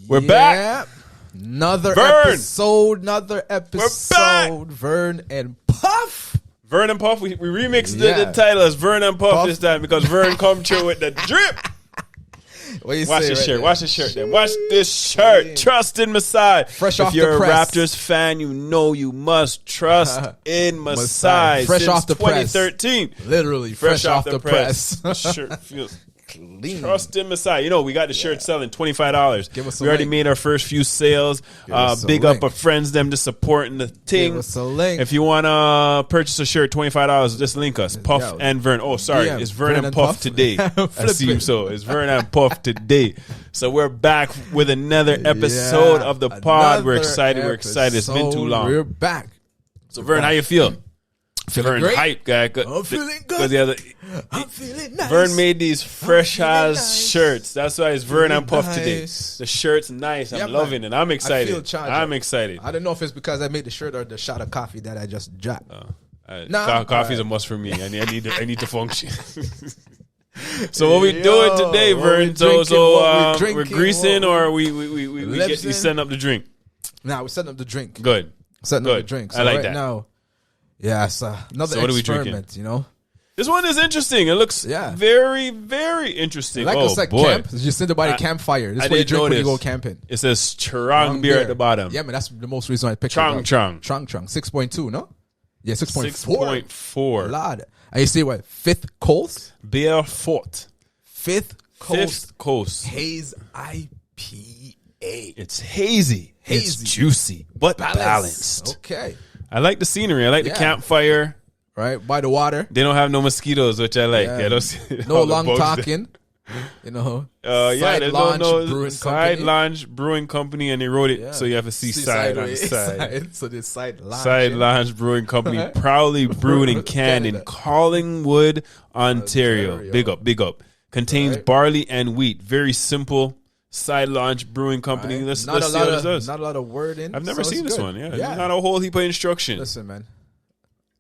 We're back. Another Vern. episode. We're back. Vern and Puff. Vern and Puff. We remixed the title as Vern and Puff this time because Vern come through with the drip. What you Watch say this right shirt. there? Watch this shirt. Then watch this shirt. Yeah. Trust in Masai. Fresh if off the you're a press. Raptors fan, you know you must trust in Masai. Fresh Since off the press. 2013. Literally fresh off the press. The shirt feels Clean. Trust in Masai. You know, we got the shirt selling $25. Give us a we already link. made our first few sales. us a Big up link. our friends, them to supporting the thing. Give us a link. If you want to purchase a shirt, $25, just link us. Puff Yo. and Vern. Oh, sorry. Yeah, It's Vern and and Puff Puff. today. I Flip see it. so. It's Vern and Puff today. So we're back with another episode of the pod. We're Another excited. We're excited. It's been too episode. long. We're back. So Vern, how you feel? Feeling Vern great. hype guy. I'm feeling good. I'm feeling nice. Vern made these fresh feeling ass nice. shirts. That's why it's Vern and Puff Feeling today. nice. The shirt's nice. I'm Yeah, loving man. it. I'm I excited. feel charged I'm up. excited. I don't know if it's because I made the shirt or the shot of coffee that I just dropped. Coffee's alright. a must for me. I need to function. So what we doing today, what Vern? we drinking, what we We're drinking, greasing, what or we get you Lipsin'. setting up the drink. Now we're setting up the drink. Good. Setting up the Good. drink. I So like right that. now, yeah, it's another So what are we experiment, drinking? you know? This one is interesting. It looks very, very interesting. Like oh us at boy! camp, you sit by the campfire. This I is what you didn't drink when you notice. go camping. It says Strong beer at the bottom. Yeah, man, that's the most reason I picked Trong it. Trong. Trong Trong. 6.2, no? Yeah, 6.4. 6.4. Lord. And you see what? Fifth Coast? Beer Fort. Fifth Coast Fifth Coast. Haze IPA. It's hazy. It's Hazy. juicy, but balanced. Okay. I like the scenery. I like the Yeah. campfire. Right? By the water. They don't have no mosquitoes, which I like. Yeah. I don't see No all the long bugs there. talking. You know? Yeah, Side there's Launch no Brewing Side Company. Lounge Brewing Company, and they wrote it Yeah. so you have to see side on the sideways. side. So this side lounge. Side Lounge Brewing Company, proudly brewed and canned in Canada. Collingwood, Ontario. Ontario. Big up, big up. Contains Right. barley and wheat. Very simple. Side Lounge Brewing Company. Right? Let's see not what a this does. not a lot of word in. I've never so seen it's this good. one. Yeah, Yeah. not a whole heap of instructions. Listen, man.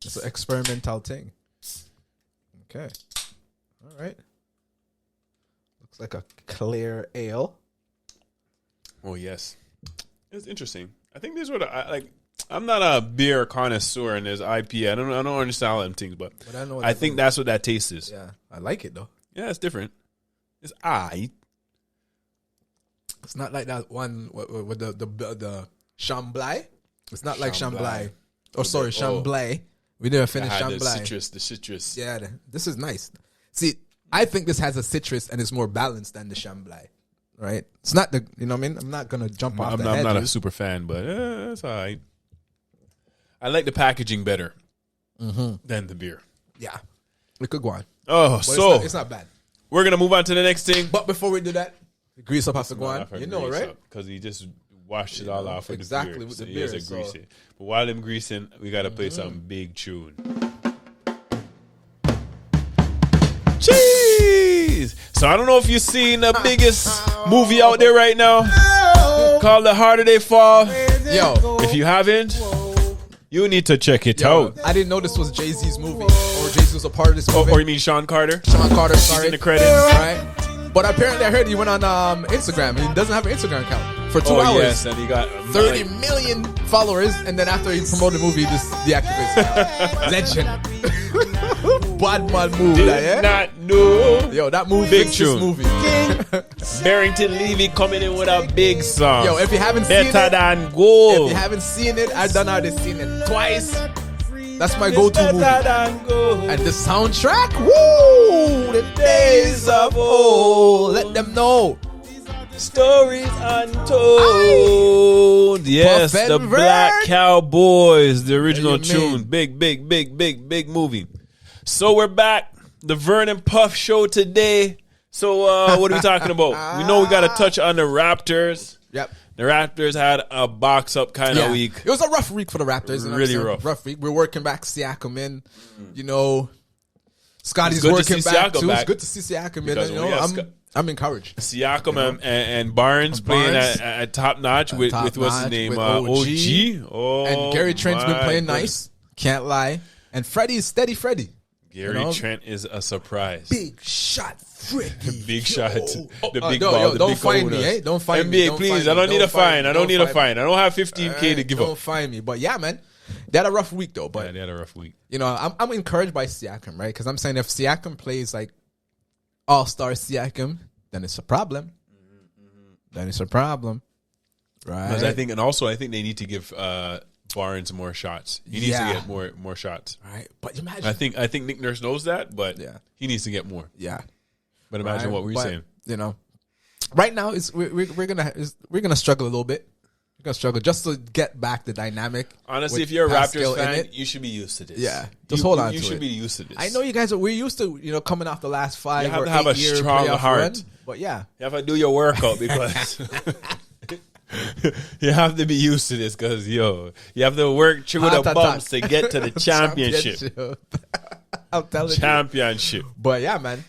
It's an experimental thing. Okay. All right. Looks like a clear ale. Oh yes, it's interesting. I think this is what I like. I'm not a beer connoisseur, and there's IPA. I don't understand all them things, but But I know what I that think is. that's what that taste is. Yeah, I like it though. Yeah, it's different. It's I. It's not like that one with the Chamblay. It's not like Chamblay. Oh, sorry, Chamblay. We didn't finish The Chamblay. citrus. Yeah, this is nice. See, I think this has a citrus and it's more balanced than the Chamblay. Right? It's not the, you know what I mean? I'm not going to jump off I'm the not a edges. super fan, but it's all right. I like the packaging better than the beer. Yeah. We could go on. Oh, But so it's not bad. we're gonna move on to the next thing. But before we do that, the grease up has to go on. You know, right? Because he just washed it all off with exactly, the beer. with So the he has beer, to so- grease it. But while I'm greasing, we gotta play some big tune. Jeez! So I don't know if you've seen the biggest movie out there right now called The Harder They Fall. Yo, If you haven't, you need to check it out. I didn't know this was Jay-Z's movie. Or Jay-Z was a part of this movie. Or you mean Sean Carter? Sean Carter, sorry. in the credits. Right? But apparently I heard he went on Instagram. He doesn't have an Instagram account. For 2 hours. Yes, and he got 30 million followers, and then after he promoted the movie, he just deactivates it. Legend. Bad man move, Did that, yeah? not know. Yo, that movie Big fixed this tune. movie. Barrington Levy coming in with a big song. Yo, if you haven't seen Better it, than gold. if you haven't seen it, I done already seen it twice. That's my go-to movie. Than gold. And the soundtrack, woo! The days of old. Let them know. Stories untold. Yes, Puff and the Vern. Black Cowboys, the original What do you tune. mean? Big movie. So we're back. The Vern and Puff show today. So what are we talking about? We know we got to touch on the Raptors. Yep. The Raptors had a box up kind of week. It was a rough week for the Raptors. You know Really what I'm saying? rough. Week. We're working back Siakam in. You know, Scotty's It's good to working see back Siakam too. back. It's good to see Siakam in. Because You we know, have I'm encouraged. Siakam and Barnes playing Barnes. at top notch with what's his Top-notch name? with OG. Oh, And Gary Trent's been my playing goodness. nice. Can't lie. And Freddie's steady Freddie. Gary Trent is a surprise. Big shot, Freddie. Big shot. The big no, ball. don't find me, eh? Don't find me. NBA, please. I don't need a fine. I don't need a fine. I don't have 15K to give up. Don't find me. But yeah, man. They had a rough week, though. But yeah, they had a rough week. You know, I'm encouraged by Siakam, right? Because I'm saying if Siakam plays like all-star Siakam, then it's a problem. Then it's a problem. Right? Because I think they need to give Barnes more shots. He needs to get more shots. Right. But imagine. I think Nick Nurse knows that, but he needs to get more. Yeah. But imagine what we're saying. You know, right now we're gonna struggle a little bit. We're gonna struggle just to get back the dynamic. Honestly, if you're a Raptors fan, you should be used to this. Yeah, just hold on. You should be used to this. I know you guys we're used to coming off the last 5 you have or to have 8 a year strong heart. run, but yeah, you have to do your workout because you have to be used to this because you have to work through the bumps to get to the championship. I'm telling championship. But yeah, man,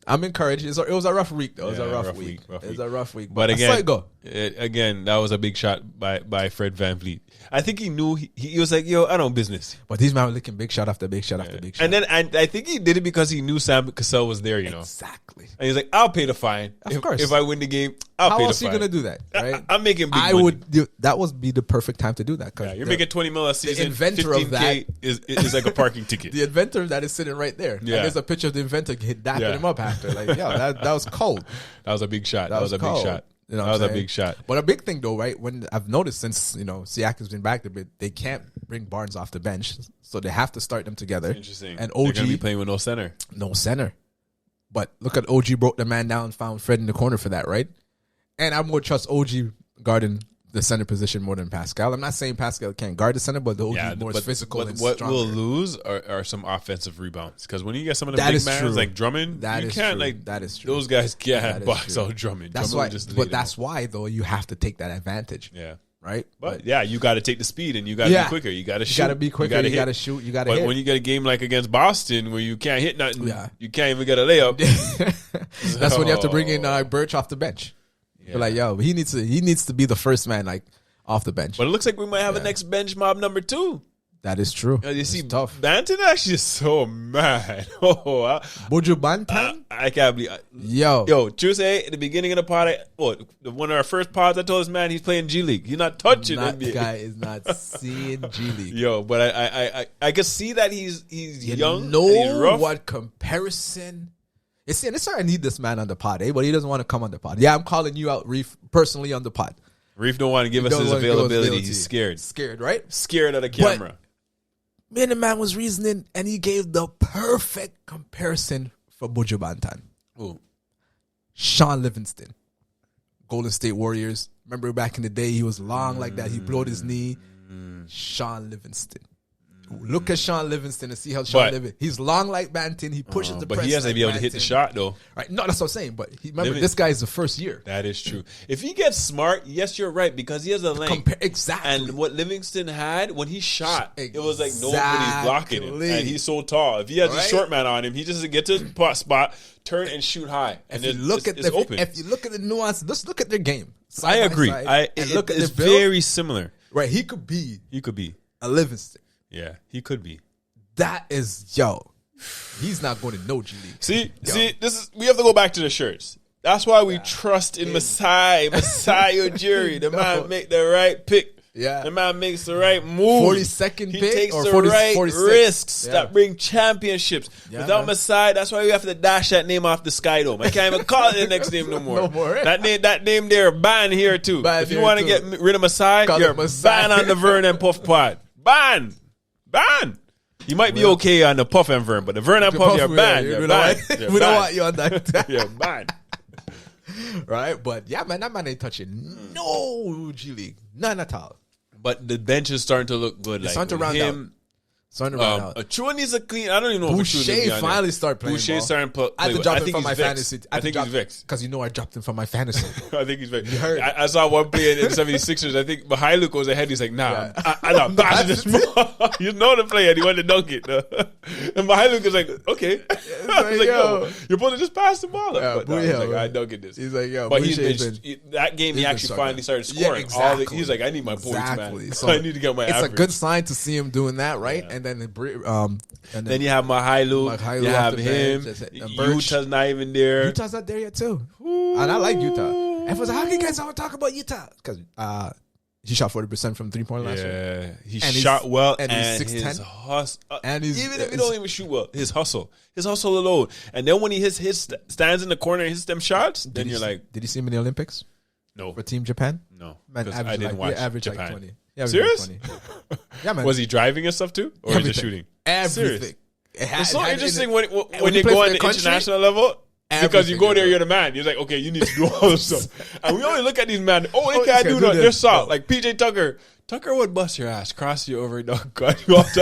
I'm encouraged. It was a rough week, though. It was a rough week. It was a rough week. But again, that was a big shot by Fred VanVleet. I think he knew he was like, yo, I don't business. But these men were looking big shot after big shot after big shot. And then I think he did it because he knew Sam Cassell was there, Exactly. And he's like, I'll pay the fine. Of course. If I win the game, I'll pay the fine. How else are you going to do that, right? I'm making big money. That would be the perfect time to do that. You're making $20 million a season. The inventor 15K of that is like a parking ticket. The inventor of that is sitting right there. Yeah. And there's a picture of the inventor dapping him up after. Like, yo, that was cold. That was a big shot. That was a big shot. You know that was a big shot. But a big thing, though, right? When I've noticed since, Siakam's been back a bit, they can't bring Barnes off the bench. So they have to start them together. Interesting. And OG. They're going to be playing with no center. No center. But look at OG broke the man down and found Fred in the corner for that, right? And I would trust OG guarding the center position more than Pascal. I'm not saying Pascal can't guard the center, but the OG is more physical and what stronger. We'll lose are some offensive rebounds. Because when you get some of the big mans like Drummond, that is true. Those guys can't box out Drummond. That's why. But that's why, though, you have to take that advantage. Yeah. Right? But you got to take the speed and you got to be quicker. You got to shoot. You got to be quicker. You got to shoot. You got to hit. But when you get a game like against Boston where you can't hit nothing, you can't even get a layup. That's when you have to bring in Birch off the bench. Yeah. Like, yo, he needs to be the first man off the bench. But it looks like we might have a next bench mob number 2. That is true. You see, tough. Banton actually is so mad. Buju Banton? I can't believe. Yo, Tuesday at the beginning of the pod, one of our first pods, I told this man he's playing G League. He's not touching NBA. That guy is not seeing G League. Yo, but I can see that he's young. Know and he's rough. What comparison? It's sorry, I need this man on the pod, but he doesn't want to come on the pod. Yeah, I'm calling you out, Reef, personally on the pod. Reef don't want to give us his availability. He's scared. Scared, right? Scared of the camera. Me and the man was reasoning, and he gave the perfect comparison for Buju Banton. Ooh. Sean Livingston, Golden State Warriors. Remember back in the day, he was long like that. He blowed his knee. Sean Livingston. Look at Sean Livingston and see how Sean Livingston. He's long like Banton. He pushes the press. But he has to be able to hit the shot, though. Right? No, that's what I'm saying. But remember, this guy is the first year. That is true. If he gets smart, yes, you're right, because he has a length. Exactly. And what Livingston had, when he shot, it was like nobody's blocking him. And he's so tall. If he has a short man on him, he just gets to his spot, turn and shoot high. And it's open. If you look at the nuance, let's look at their game. I agree. It's very similar. Right. He could be a Livingston. Yeah, he could be. That is, he's not going to no G League. See, we have to go back to the shirts. That's why we trust in Messiah Ujiri. The man make the right pick. Yeah. The man makes the right move. 42nd pick. He takes the right risks that bring championships. Without Messiah, that's why we have to dash that name off the Sky Dome. I can't even call it the next name no more. That name there, ban here too. If you want to get rid of Messiah, you're ban on the Vern and Puff pod. Ban. You might be okay on the Puff and Vern, but the Vern and Puff, you're banned. We don't want you on that. You're banned. Right? But yeah, man, that man ain't touching no G League. None at all. But the bench is starting to look good. It's starting to round out. Achua needs a clean. I don't even know if Boucher finally started playing. Boucher starting to play. I had to drop him from my fantasy. I think he's vexed. Because I dropped him from my fantasy. I think he's vexed. I saw one play in the 76ers. I think Mihailuk was ahead. He's like, nah, I'm passing this ball. You know the play, and he went to dunk it. And Mihailuk is like, okay. I was like, yo, you're supposed to just pass the ball. But no, he's like, I dunked this. He's like, yo, but that game, he actually finally started scoring. He's like, I need my points, man. So I need to get my average. It's a good sign to see him doing that, right? and then then you have Mahailu, you have him. Utah's not even there. Utah's not there yet too. Ooh. And I like Utah. Everyone's like, how can you guys all talk about Utah? Because he shot 40% from 3-point last year. He shot well, and he's 6'10". his hustle. Even if he don't even shoot well, his hustle alone. And then when he stands in the corner and hits them shots, then you're like, did you see him in the Olympics? No. For Team Japan? No. Man, I didn't watch Japan. Like 20. Serious? Like 20. Yeah, man. Was he driving and stuff too, or just shooting? Everything. It's so interesting when they go on the international level. Because you go there, you're the man. You're like, okay, you need to do all this stuff. And we only look at these men. Oh, they can't do that. They're soft. Like PJ Tucker. Tucker would bust your ass, cross you over, dunk, cut you off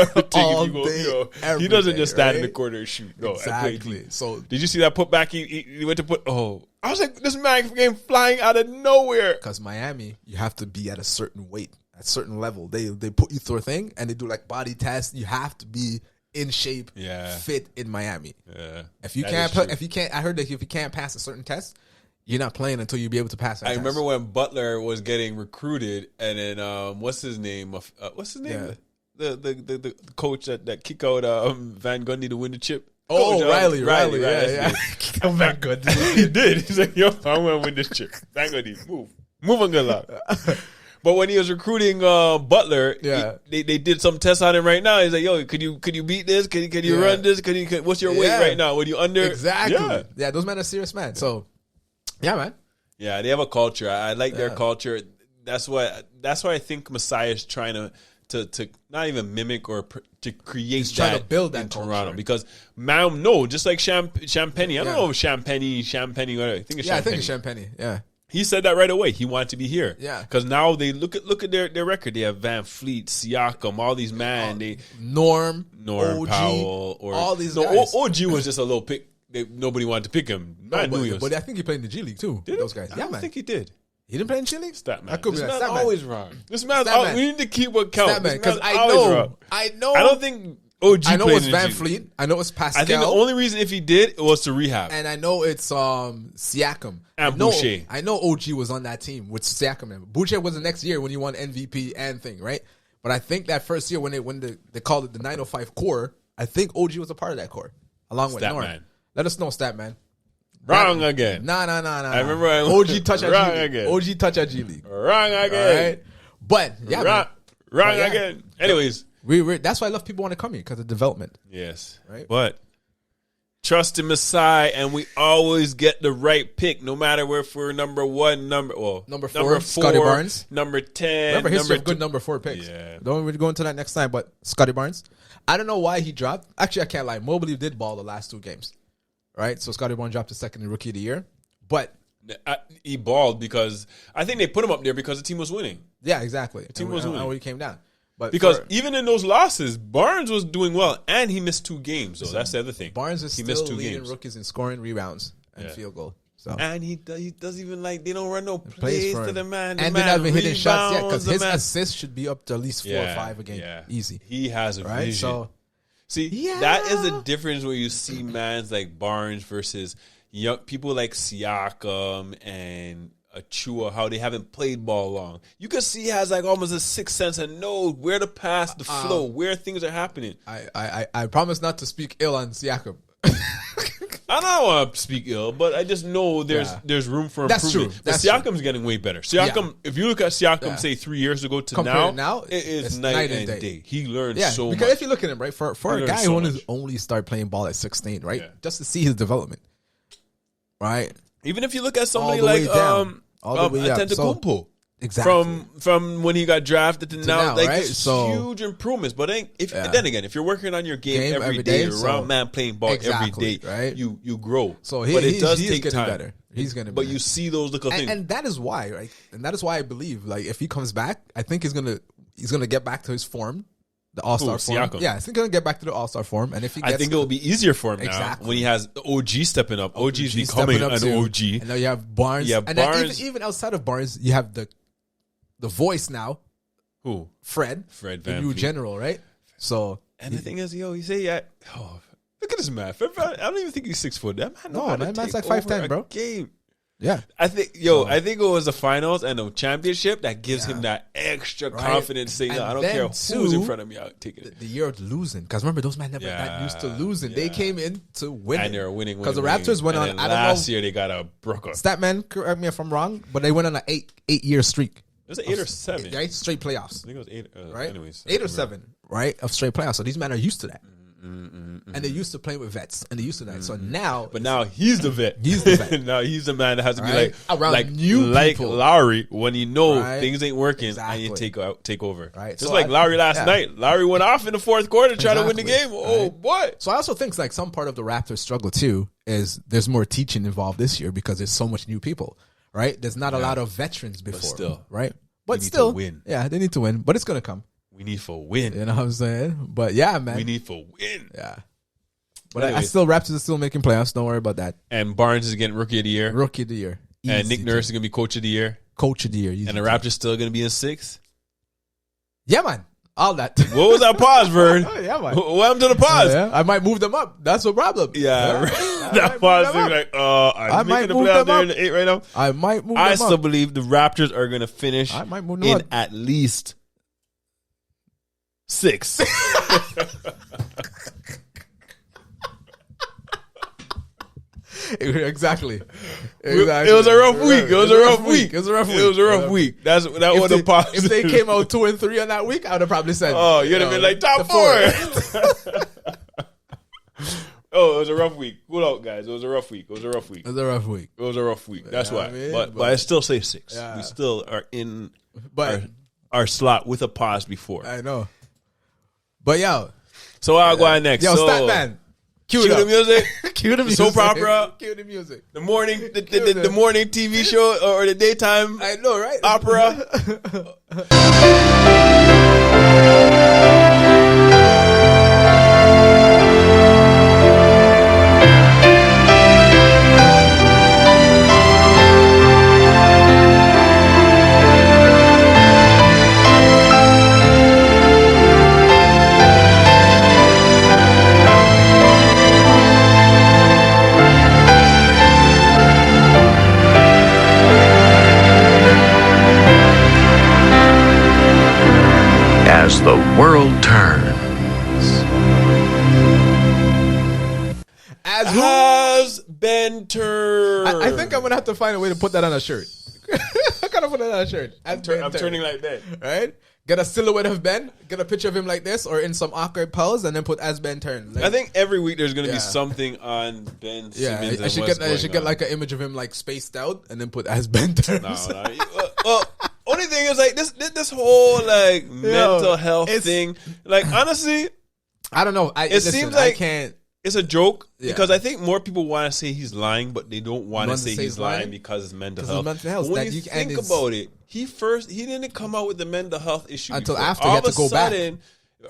he doesn't just stand in the corner and shoot. No, exactly. So did you see that putback? He went to put. Oh, I was like, this man came flying out of nowhere. Because Miami, you have to be at a certain weight, at a certain level. They put you through a thing and they do like body tests. You have to be in shape, fit in Miami. Yeah, if you can't, I heard that if you can't pass a certain test, you're not playing until you be able to pass that test. Remember when Butler was getting recruited, and then what's his name? Yeah. The coach that kicked out Van Gundy to win the chip. Oh, coach, Riley, yeah. Kicked out Van Gundy. He did. He's like, yo, I'm gonna win this chip. Van Gundy, move on, good luck. But when he was recruiting Butler, they did some tests on him right now. He's like, "Yo, could you beat this? Could you run this? What's your weight right now? Would you under?" Exactly. Yeah, those men are serious, man. So, yeah, man. Yeah, they have a culture. I like their culture. That's why I think Messiah is trying to not even mimic or to create. He's trying to build that in Toronto culture. Because just like Champagne. I don't know if Champagne. Whatever. I think it's Champagne. I think it's Champagne. Yeah. He said that right away. He wanted to be here. Yeah. Because now they look at their record. They have Van Fleet, Siakam, all these Norm OG, Powell, all these guys. OG was just a little pick. Nobody wanted to pick him. But I think he played in the G League too. Those guys. I don't think he did. He didn't play in G League? Stat man. That could be this that. man's always wrong. This man's we need to keep what counts. Stat man, because I know. I don't think OG I know played it's Van Fleet. I know it's Pascal. I think the only reason if he did it was to rehab. And I know it's Siakam. And Boucher. I know OG was on that team with Siakam. Boucher was the next year when he won MVP and thing, right? But I think that first year when they called it the 905 core, I think OG was a part of that core. Along with Norm. Man. Let us know, Stat Man. Wrong again. Nah. I remember OG touch at wrong G League. again. OG touch at G League. Wrong again. All right? But yeah, wrong again. Anyways. That's why I love people want to come here because of development. Yes. Right? But trust in Masai, and we always get the right pick, no matter if we're number 1, number 4, Scotty Barnes, number 10. Remember history of good number 4 picks. Yeah. Don't really go into that next time, but Scotty Barnes. I don't know why he dropped. Actually, I can't lie. Mobley did ball the last 2 games. Right? So Scotty Barnes dropped the second in Rookie of the Year. But he balled because I think they put him up there because the team was winning. Yeah, exactly. The team was winning. And he came down. But because even in those losses, Barnes was doing well, and he missed 2 games. So that's the other thing. Barnes is still leading rookies in scoring, rebounds, and field goal. So. And he doesn't even they don't run no plays to the man. And they're not even hitting shots yet because his assists should be up to at least 4 or 5 a game. Yeah. Easy. He has a vision. So, that is the difference where you see mans like Barnes versus young people like Siakam and Achua, how they haven't played ball long. You can see he has almost a sixth sense and know where to pass, the flow, where things are happening. I promise not to speak ill on Siakam. I don't want to speak ill, but I just know there's room for improvement. That's true. Siakam's getting way better. Siakam, if you look at Siakam, say 3 years ago to now, it is night and day. He learned so much. Because if you look at him, right, for a guy who only started playing ball at 16, right, just to see his development, right? Even if you look at somebody like Antetokounmpo, exactly, from when he got drafted to now, right? Huge improvements. But then again, if you're working on your game every day, you're around man playing ball every day, right? You grow. So but it does take getting time. Better. He's gonna, but you see those little things, and that is why, right? And that is why I believe, if he comes back, I think he's gonna get back to his form. The All-Star form. Siakam. Yeah, I think he'll get back to the All-Star form. And if he gets I think it will be easier for him now when he has OG stepping up. OG's becoming an OG. And now you have Barnes. Yeah, Barnes. Even outside of Barnes, you have the voice now. Who? Fred Van the new general, right? So and the thing is, he say, look at this man. I don't even think he's 6 foot. That man, man's like 5'10", bro. Game. Yeah. I think it was the finals and the championship that gives him that extra confidence saying, no, I don't care who's in front of me, I'll take it. The year of losing. Because remember, those men never got used to losing. They came in to win. And they were winning. Because the Raptors went on, I don't know. Last year they got a Brooklyn. Statman, correct me if I'm wrong, but they went on an 8-year streak. It was 8 or 7. Right? Straight playoffs. I think it was 8. Right? Anyways, 8 or 7, right? Of straight playoffs. So these men are used to that. And they're used to playing with vets. And they're used to that. So now. But now he's the vet. He's the vet. Now he's the man that has to be like. Around new people. Lowry, when you know things ain't working and you take over. Right. Just so like Lowry last night. Lowry went off in the fourth quarter trying to win the game. Oh, boy. So I also think like some part of the Raptors struggle too is there's more teaching involved this year because there's so much new people. Right? There's not a lot of veterans before. But still. Right? But still. Win. Yeah, they need to win. But it's going to come. We need for win. You know what I'm saying? But yeah, man. We need for win. Yeah. But Raptors are still making playoffs. Don't worry about that. And Barnes is getting Rookie of the Year. Rookie of the Year. Easy and Nick Nurse is going to be Coach of the Year. Coach of the Year. And the Raptors still going to be in 6th? Yeah, man. All that. What was that pause, Vern? Yeah, man. What happened to the pause? Yeah. I might move them up. That's the problem. Yeah. That pause is like, I'm making the playoffs there in the 8 right now. I might move them up. I still believe the Raptors are going to finish in at least 6. Exactly. It was a rough week. It was a rough week. That was the pause. If they came out 2 and 3 on that week, I would have probably said, "Oh, you'd have been like top 4." Oh, it was a rough week. Cool out, guys. It was a rough week. That's why. I mean? But I still say 6. Yeah. We still are in our slot with a pause before. I know. But yo. So I'll go on next. Yo, Statman. Cue the music. Cue the music. Soap opera. Cue the music. The morning TV show or the daytime. I know, right? Opera. As the world turns. Has been turned. I think I'm going to have to find a way to put that on a shirt. I got to put that on a shirt. I'm turning like that. Right? Get a silhouette of Ben, get a picture of him like this, or in some awkward pose, and then put as Ben turned. Like, I think every week there's going to be something on Ben Simmons. I should get like an image of him like spaced out, and then put as Ben turns. No. Well, only thing is like this whole like mental health thing. Like honestly, I don't know. It seems like I can't. It's a joke because I think more people want to say he's lying, but they don't want to say he's lying because it's mental health. But when you think about it, he didn't come out with the mental health issue until before. After he had to go back.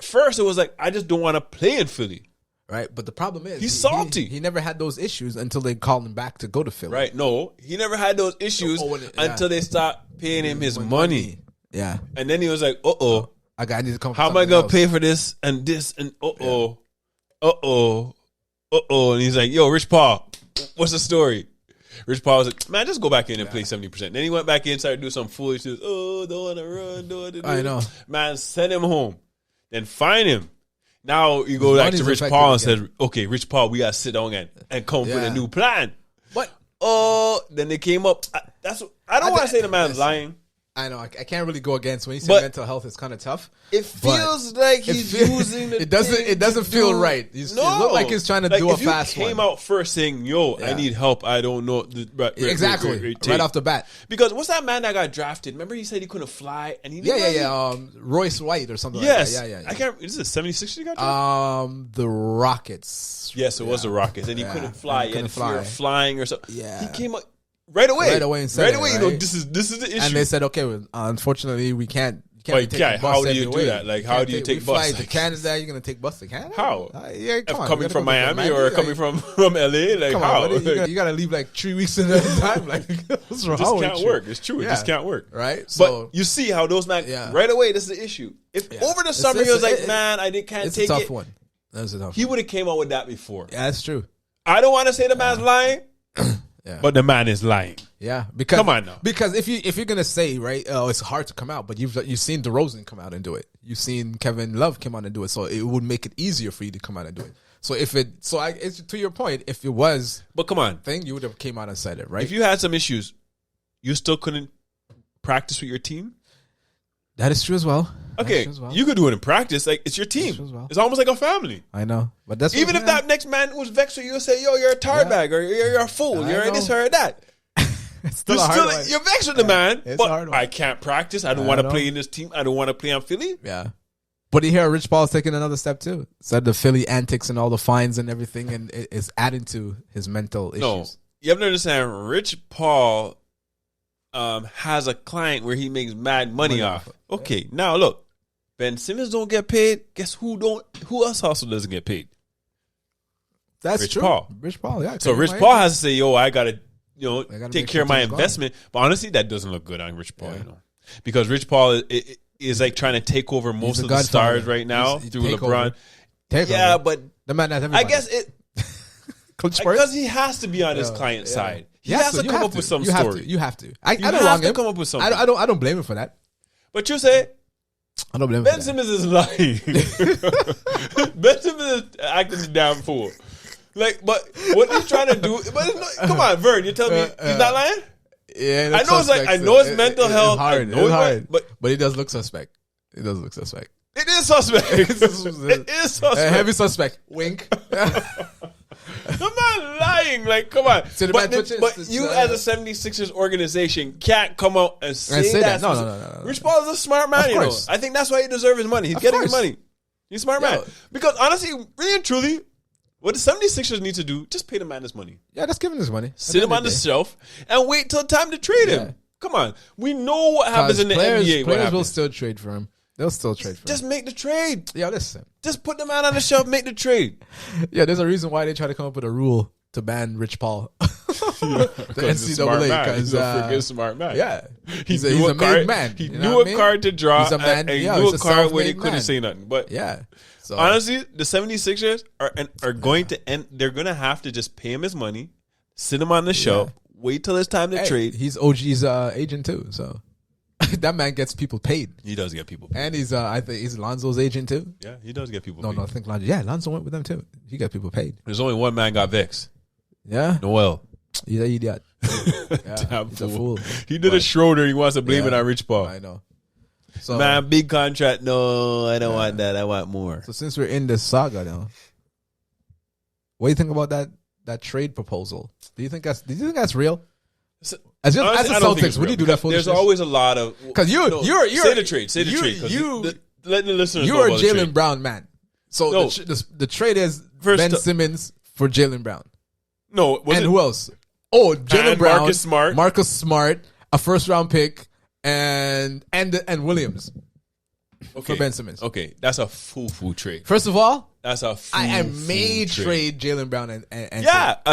First, it was like I just don't want to play in Philly. Right, but the problem is he's salty. He never had those issues until they called him back to go to Philly. Right? No, he never had those issues until they stopped paying him his money. Yeah, and then he was like, I need to come. How am I gonna pay for this and this and and he's like, yo, Rich Paul, what's the story? Rich Paul was like, man, just go back in and play 70%. Then he went back in, started to do some foolishness. Oh, don't want to run, don't want to do I know. Man, send him home. Then fine him. Now you go back to Rich Paul and said, okay, Rich Paul, we got to sit down and come up with a new plan. But then they came up. I don't want to say the man's lying. I know. I can't really go against when you say mental health is kind of tough. It feels like he's using the It doesn't feel right. It look like he's trying to do a fast one. If you came out first saying, yo, I need help. I don't know. Exactly. Right off the bat. Because what's that man that got drafted? Remember he said he couldn't fly? And he Royce White or something like that. Yeah. I can't. Is it 76 he got drafted? The Rockets. Yes, it was the Rockets. And he couldn't fly. He couldn't fly. Flying or something. Yeah. He came up. Right away, and said you know, this is the issue. And they said, okay, well, unfortunately, we can't. How do you do that? Like, how do you take bus? Fly to Canada? You're gonna take bus to Canada? How? Coming from Miami or coming from LA? Like how? You gotta leave like 3 weeks in a time. Like what's wrong? This can't work. It's true. It just can't work. Right. So, but you see how those men right away. This is the issue. If over the summer he was like, man, I can't take it. It's a tough one. That's a tough one. He would have came out with that before. Yeah, that's true. I don't want to say the man's lying. Yeah. But the man is lying. Yeah, because come on now. Because if you're gonna say right, it's hard to come out, but you've seen DeRozan come out and do it. You've seen Kevin Love come out and do it, so it would make it easier for you to come out and do it. So it's to your point. If it was, but come on, you would have came out and said it, right? If you had some issues, you still couldn't practice with your team. That is true as well. Okay, you could do it in practice. Like it's your team. Well. It's almost like a family. I know, but that's even if that next man was vexed with you, and say, "Yo, you're a tar bag, or you're a fool, you're this or that." You're vexed with the man, but I can't practice. I don't want to play in this team. I don't want to play on Philly. Yeah. But you hear Rich Paul's taking another step too. Said the Philly antics and all the fines and everything, and it's adding to his mental issues. No, you have to understand. Rich Paul has a client where he makes mad money off. Okay, now look, Ben Simmons don't get paid. Guess who don't? Who else also doesn't get paid? That's Rich true. Paul. Rich Paul, yeah. So Rich Paul has to say, "Yo, I gotta, take care of my investment." But honestly, that doesn't look good on Rich Paul, because Rich Paul is like trying to take over most of the stars right now through LeBron. But the man has everybody. I guess it because he has to be on his client side. He has to come up with some story. You have to. I don't have to come up with something. I don't blame him for that. But you say I don't blame him. Ben Simmons is lying. Ben Simmons is acting the damn fool. Like, but what he's trying to do? But come on, Vern, you tell me he's not lying? Yeah, I know. I know it's mental health. Hard. It's hard, but he does look suspect. It does look suspect. It is suspect. It is suspect. A heavy suspect. Wink. The man lying. Like, come on. But you as a 76ers organization can't come out and say that. No. Rich Paul is a smart man, I think that's why he deserves his money. He's getting his money. He's a smart man. Because honestly, really and truly, what the 76ers need to do, just pay the man his money. Yeah, just give him his money. Sit him on the shelf and wait till time to trade him. Come on. We know what happens in the NBA. Players will still trade for him. They'll still trade for him. Just make the trade. Yeah, listen. Just put the man on the shelf, make the trade. Yeah, there's a reason why they try to come up with a rule to ban Rich Paul. The NCAA. Because he's a freaking smart man. Yeah. He's a made man. He knew a card to draw. He's a man. And he knew a card where he couldn't say nothing. But yeah. So, honestly, the 76ers are going to end. They're going to have to just pay him his money, sit him on the shelf, wait till it's time to trade. He's OG's agent too, so that man gets people paid. He does get people paid. And he's I think he's Lonzo's agent too. Yeah, he does get people paid. No, I think Lonzo. Yeah, Lonzo went with them too. He got people paid. There's only one man got vexed. Yeah, Noel. He's an idiot. Damn he's a fool. He did a Schroeder. He wants to blame it on Rich Paul. I know. So, man, big contract. No, I don't want that. I want more. So since we're in this saga now, what do you think about that trade proposal? Do you think that's real? As a Celtics, would you do that foolishness? There's always a lot of because you're say the trade. Say the trade. Let the listeners know. You're a Jaylen Brown man. So the trade is Ben Simmons for Jaylen Brown. No, who else? Oh, Jaylen Brown, Marcus Smart, a first round pick. And Williams for Ben Simmons. Okay, that's a full trade. First of all, that's a I may trade Jaylen Brown and a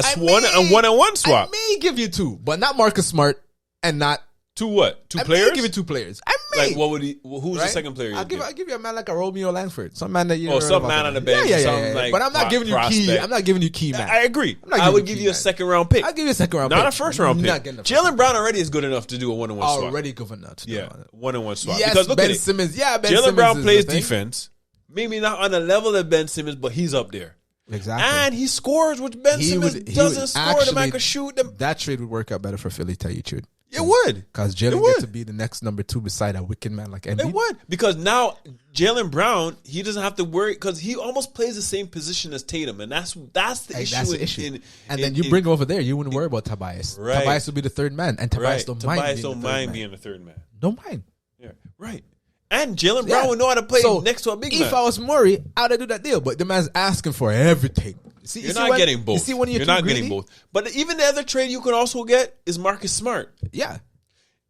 one-on-one swap. I may give you two, but not Marcus Smart and not two what? Two players? I may give you two players. I may. Like what would he? Who's the second player? I'll give you a man like a Romeo Langford, some man that you. Oh, some man on the bench. Yeah. Like but I'm not giving you key. I'm not giving you key man. I agree. I would give you a second round pick. I'll give you a second round pick, not a first round pick. Jaylen Brown already is good enough to do a one-on-one swap. Already good enough. One-on-one swap. Yes, because look Ben at Simmons. Yeah, Ben Jaylen Simmons Brown plays defense. Maybe not on the level of Ben Simmons, but he's up there. Exactly. And he scores, which Ben Simmons doesn't score. The man could shoot them. That trade would work out better for Philly, tell you the truth. It would. Because Jaylen gets to be the next number two beside a wicked man like Embiid. It would. Because now Jaylen Brown, he doesn't have to worry because he almost plays the same position as Tatum. And that's the issue. That's the issue. And then you bring him over there, you wouldn't worry about Tobias. Right. Tobias would be the third man. And Tobias don't mind being the third man. Don't mind. Yeah. Right. And Jaylen Brown would know how to play next to a big man. If I was Murray, I would do that deal. But the man's asking for everything. You're not getting both. You see when you're not getting both. But even the other trade you could also get is Marcus Smart. Yeah.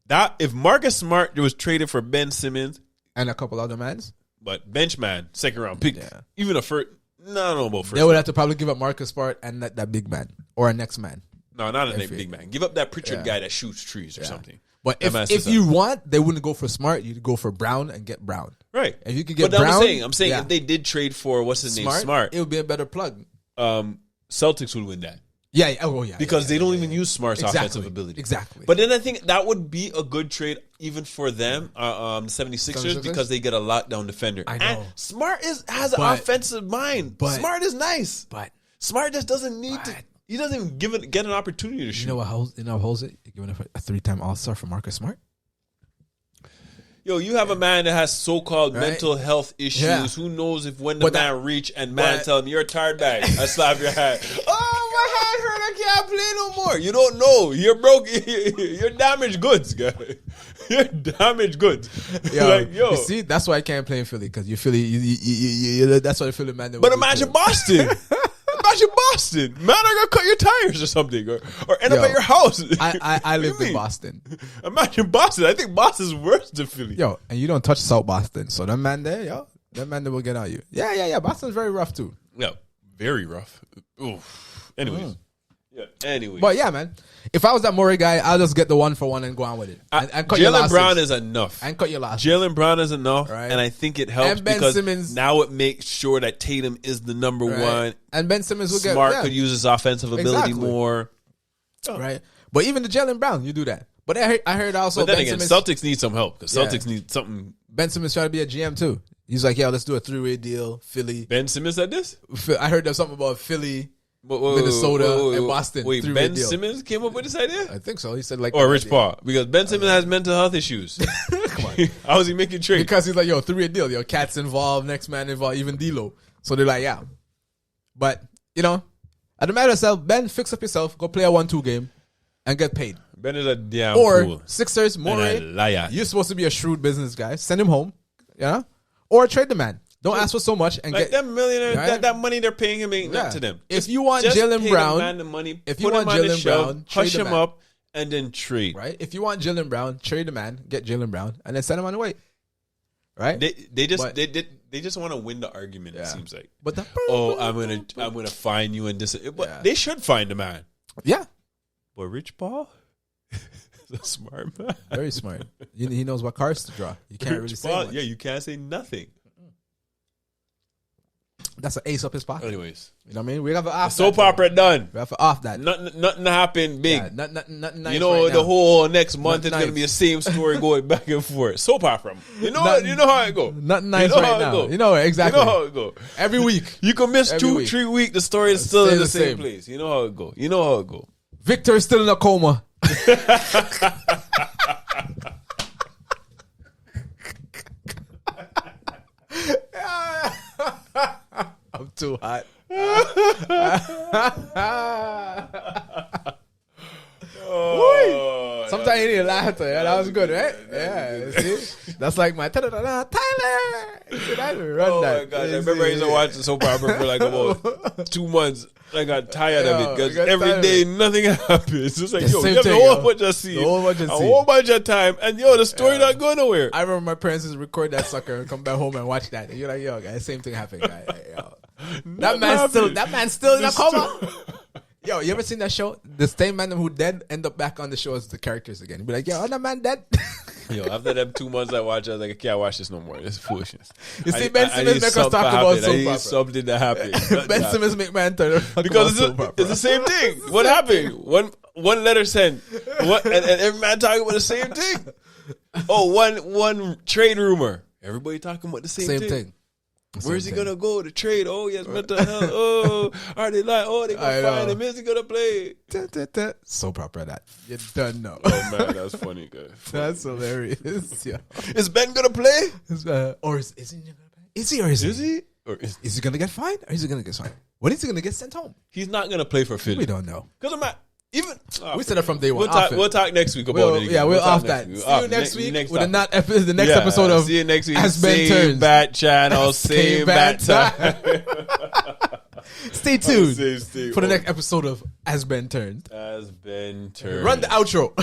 That if Marcus Smart was traded for Ben Simmons and a couple other mans, but bench man, second round pick, even a first. No, about first. They would have to probably give up Marcus Smart and that big man or a next man. No, not a big man. Give up that Pritchard guy that shoots trees or something. But if you want, they wouldn't go for Smart. You'd go for Brown and get Brown. Right. If you could get Brown, I'm saying if they did trade for what's his name, Smart, it would be a better plug. Celtics would win that. Yeah. Oh, yeah. Because they don't even use Smart's offensive ability. Exactly. But then I think that would be a good trade even for them, the 76ers, because they get a lockdown defender. I know. And Smart has an offensive mind. Smart is nice. But Smart just doesn't need to. He doesn't even get an opportunity to shoot. You know what holds it? You're giving a 3-time All-Star for Marcus Smart. Yo, you have a man that has so-called mental health issues. Yeah. Who knows if when the man reach and man tell him, you're a tired bag. I slap your hand. Oh, my hand hurt. I can't play no more. You don't know. You're broke. You're damaged goods, guy. You're damaged goods. Yo, you see, that's why I can't play in Philly, because you Philly. You, that's why the Philly man. But imagine Boston. Imagine Boston. Man, I gotta cut your tires or something, or end up at your house. I lived in Boston. Imagine Boston. I think Boston's worse than Philly. Yo, and you don't touch South Boston, so that man there, that man there will get on you. Yeah. Boston's very rough too. Yeah, very rough. Oof. Anyways. Yeah. Anyway, but yeah, man. If I was that Murray guy, I'll just get the 1-for-1 and go on with it. And cut your losses. Jaylen Brown is enough. And cut your losses. Jaylen Brown is enough, right? And I think it helps because Simmons, now it makes sure that Tatum is the number one. And Ben Simmons will Smart could use his offensive ability more, right? But even the Jaylen Brown, you do that. But I heard also. But then again, Celtics need some help because Celtics need something. Ben Simmons trying to be a GM too. He's like, let's do a 3-way deal. Philly. Ben Simmons said this. I heard there's something about Philly. Minnesota and Boston. Wait, Ben Simmons came up with this idea? I think so. He said or Rich Paul, because Ben Simmons has mental health issues. Come on, how is he making trade? Because he's like, 3-way deal. Cat's involved, next man involved, even D'Lo. So they're like, yeah. But at the matter of itself, Ben, fix up yourself, go play a 1-2 game, and get paid. Ben is a damn or fool. Sixers, Murray, you're supposed to be a shrewd business guy. Send him home, or trade the man. Don't ask for so much and get that millionaire. Right? That money they're paying him ain't up to them. If you want Jaylen Brown, the money, if you want Jaylen Brown, hush him up and then trade. Right? If you want Jaylen Brown, trade the man, get Jaylen Brown, and then send him on the way. Right? They just want to win the argument. It seems like. But I'm gonna fine you and this. But they should find the man. Yeah. But Rich Paul. A smart man. Very smart. He knows what cards to draw. You can't really say much. Yeah, you can't say nothing. That's an ace up his pocket. Anyways. You know what I mean? We have an off soap opera done. We have an off that. Nothing happened big. Yeah, nothing nice the whole next month is going to be the same story going back and forth. Soap opera. You know how it go. Nothing nice right now. You know exactly. You know how it go. Every week. You can miss 2-3 weeks. The story is still in the same place. You know how it go. Victor is still in a coma. I'm too hot. Sometimes you need a laughter. That was good, right? Yeah. See? That's like my Tyler. Run that. My God. I remember I used to watch the soap opera for like about 2 months. I got tired of it because every day nothing happens. It's like, you have a whole bunch of scenes, a whole bunch of time, and the story not going nowhere. I remember my parents used to record that sucker and come back home and watch that. And you're like, guys, same thing happened. That man's still in a coma. Yo, you ever seen that show? The same man who dead end up back on the show as the characters again. Be like, that man dead. Yo, after them 2 months I watched, I was like, I can't watch this no more. This is foolishness. You see, Ben Simmons make us talk about soap opera. Something to happen. Ben Simmons make man turn because it's the same thing. What happened? One letter sent. And every man talking about the same thing. Oh, one trade rumor. Everybody talking about the same thing. Where's he gonna go to trade? Oh, he has mental health. Oh, are they like? Oh, they gonna find him. Is he gonna play? So proper that you don't know. Oh man, that's funny, guys. That's hilarious. Yeah. Is Ben gonna play? Or is he gonna play? Is he or is he? Or is he gonna get fined? Or is he gonna get fined? When is he gonna get sent home? He's not gonna play for Philly. We don't know. Because I'm not. We said it from day one. We'll talk next week about it. Yeah, we'll off that. See you next week with the next episode of See you next week. As Ben Turns. Same bat channel, same bat time. Stay tuned for the next episode of As Ben Turns. As Ben Turns. Run the outro.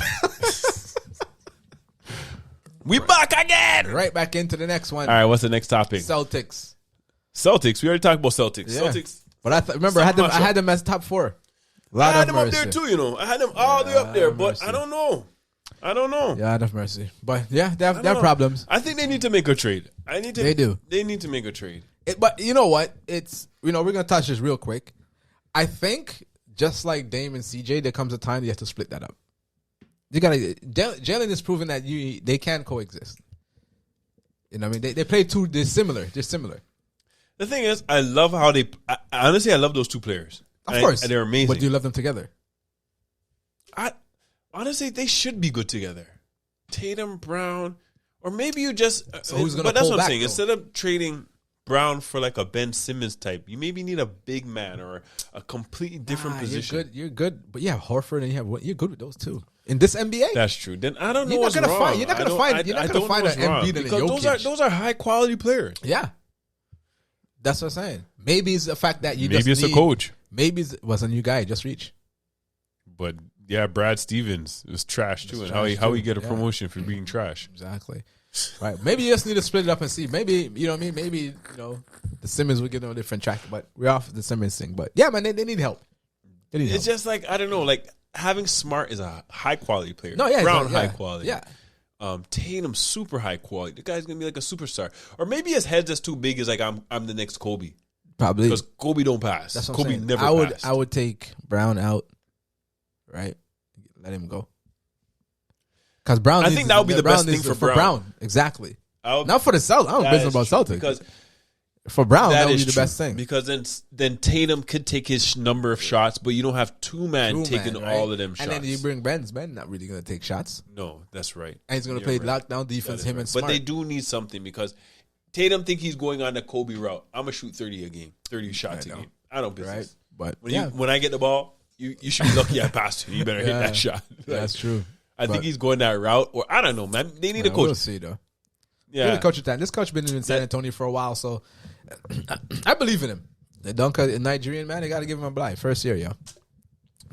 We back again. Right back into the next one. All right, what's the next topic? Celtics. We already talked about Celtics. Yeah. Celtics. But I had them as top 4. I had them up there too, I had them all the way up there, but I don't know. Yeah, God have mercy. But yeah, they have problems. I think they need to make a trade. They do. They need to make a trade. But you know what? We're going to touch this real quick. I think just like Dame and CJ, there comes a time you have to split that up. You gotta. Jalen is proving that they can coexist. You know what I mean? They play two. They're similar. The thing is, I love how they. Honestly, I love those two players. Of course, and they're amazing. But do you love them together? Honestly, they should be good together. Tatum, Brown, or maybe you just. So who's gonna? But that's pull what I'm back, saying. though? Instead of trading Brown for like a Ben Simmons type, you maybe need a big man or a completely different position. You're good. But yeah, Horford and you're good with those two. In this NBA, that's true. Then I don't know what's wrong. You're not gonna find an Embiid and a Jokic. Those are high quality players. Yeah, that's what I'm saying. Maybe it's the fact that maybe it's a coach. Maybe it was a new guy. Just reach. But yeah, Brad Stevens was trash too, and how he get a promotion for being trash. Exactly. Right. Maybe you just need to split it up and see. Maybe you know what I mean. Maybe the Simmons will get on a different track. But we're off the Simmons thing. But yeah, man, they need help. It's just like I don't know, like. Having Smart is a high quality player. No, yeah, Brown high quality. Yeah. Tatum super high quality. The guy's gonna be like a superstar. Or maybe his head's just too big. Is like I'm the next Kobe. Probably because Kobe don't pass. That's what Kobe I'm saying. never passed. I would take Brown out. Right, let him go. Because Brown. I think that would be the best thing for Brown. Exactly. Not for the Celtics. I don't know business about Celtics because. For Brown, that would be the best thing. Because then Tatum could take his number of shots, but you don't have two man taking all of them shots. And then you bring Ben not really going to take shots. No, that's right. And he's going to play lockdown defense, him and Smart. But they do need something because Tatum think he's going on the Kobe route. I'm going to shoot 30 a game, 30 shots a game. I don't business. Right? But when I get the ball, you should be lucky I passed you. You better hit that shot. That's true. I think he's going that route. Or I don't know, man. They need a coach. We'll see, though. Yeah. Need a coach at that. This coach been in San Antonio for a while, so I believe in him. The Dunker, Nigerian man, they got to give him a blight. First year, yo.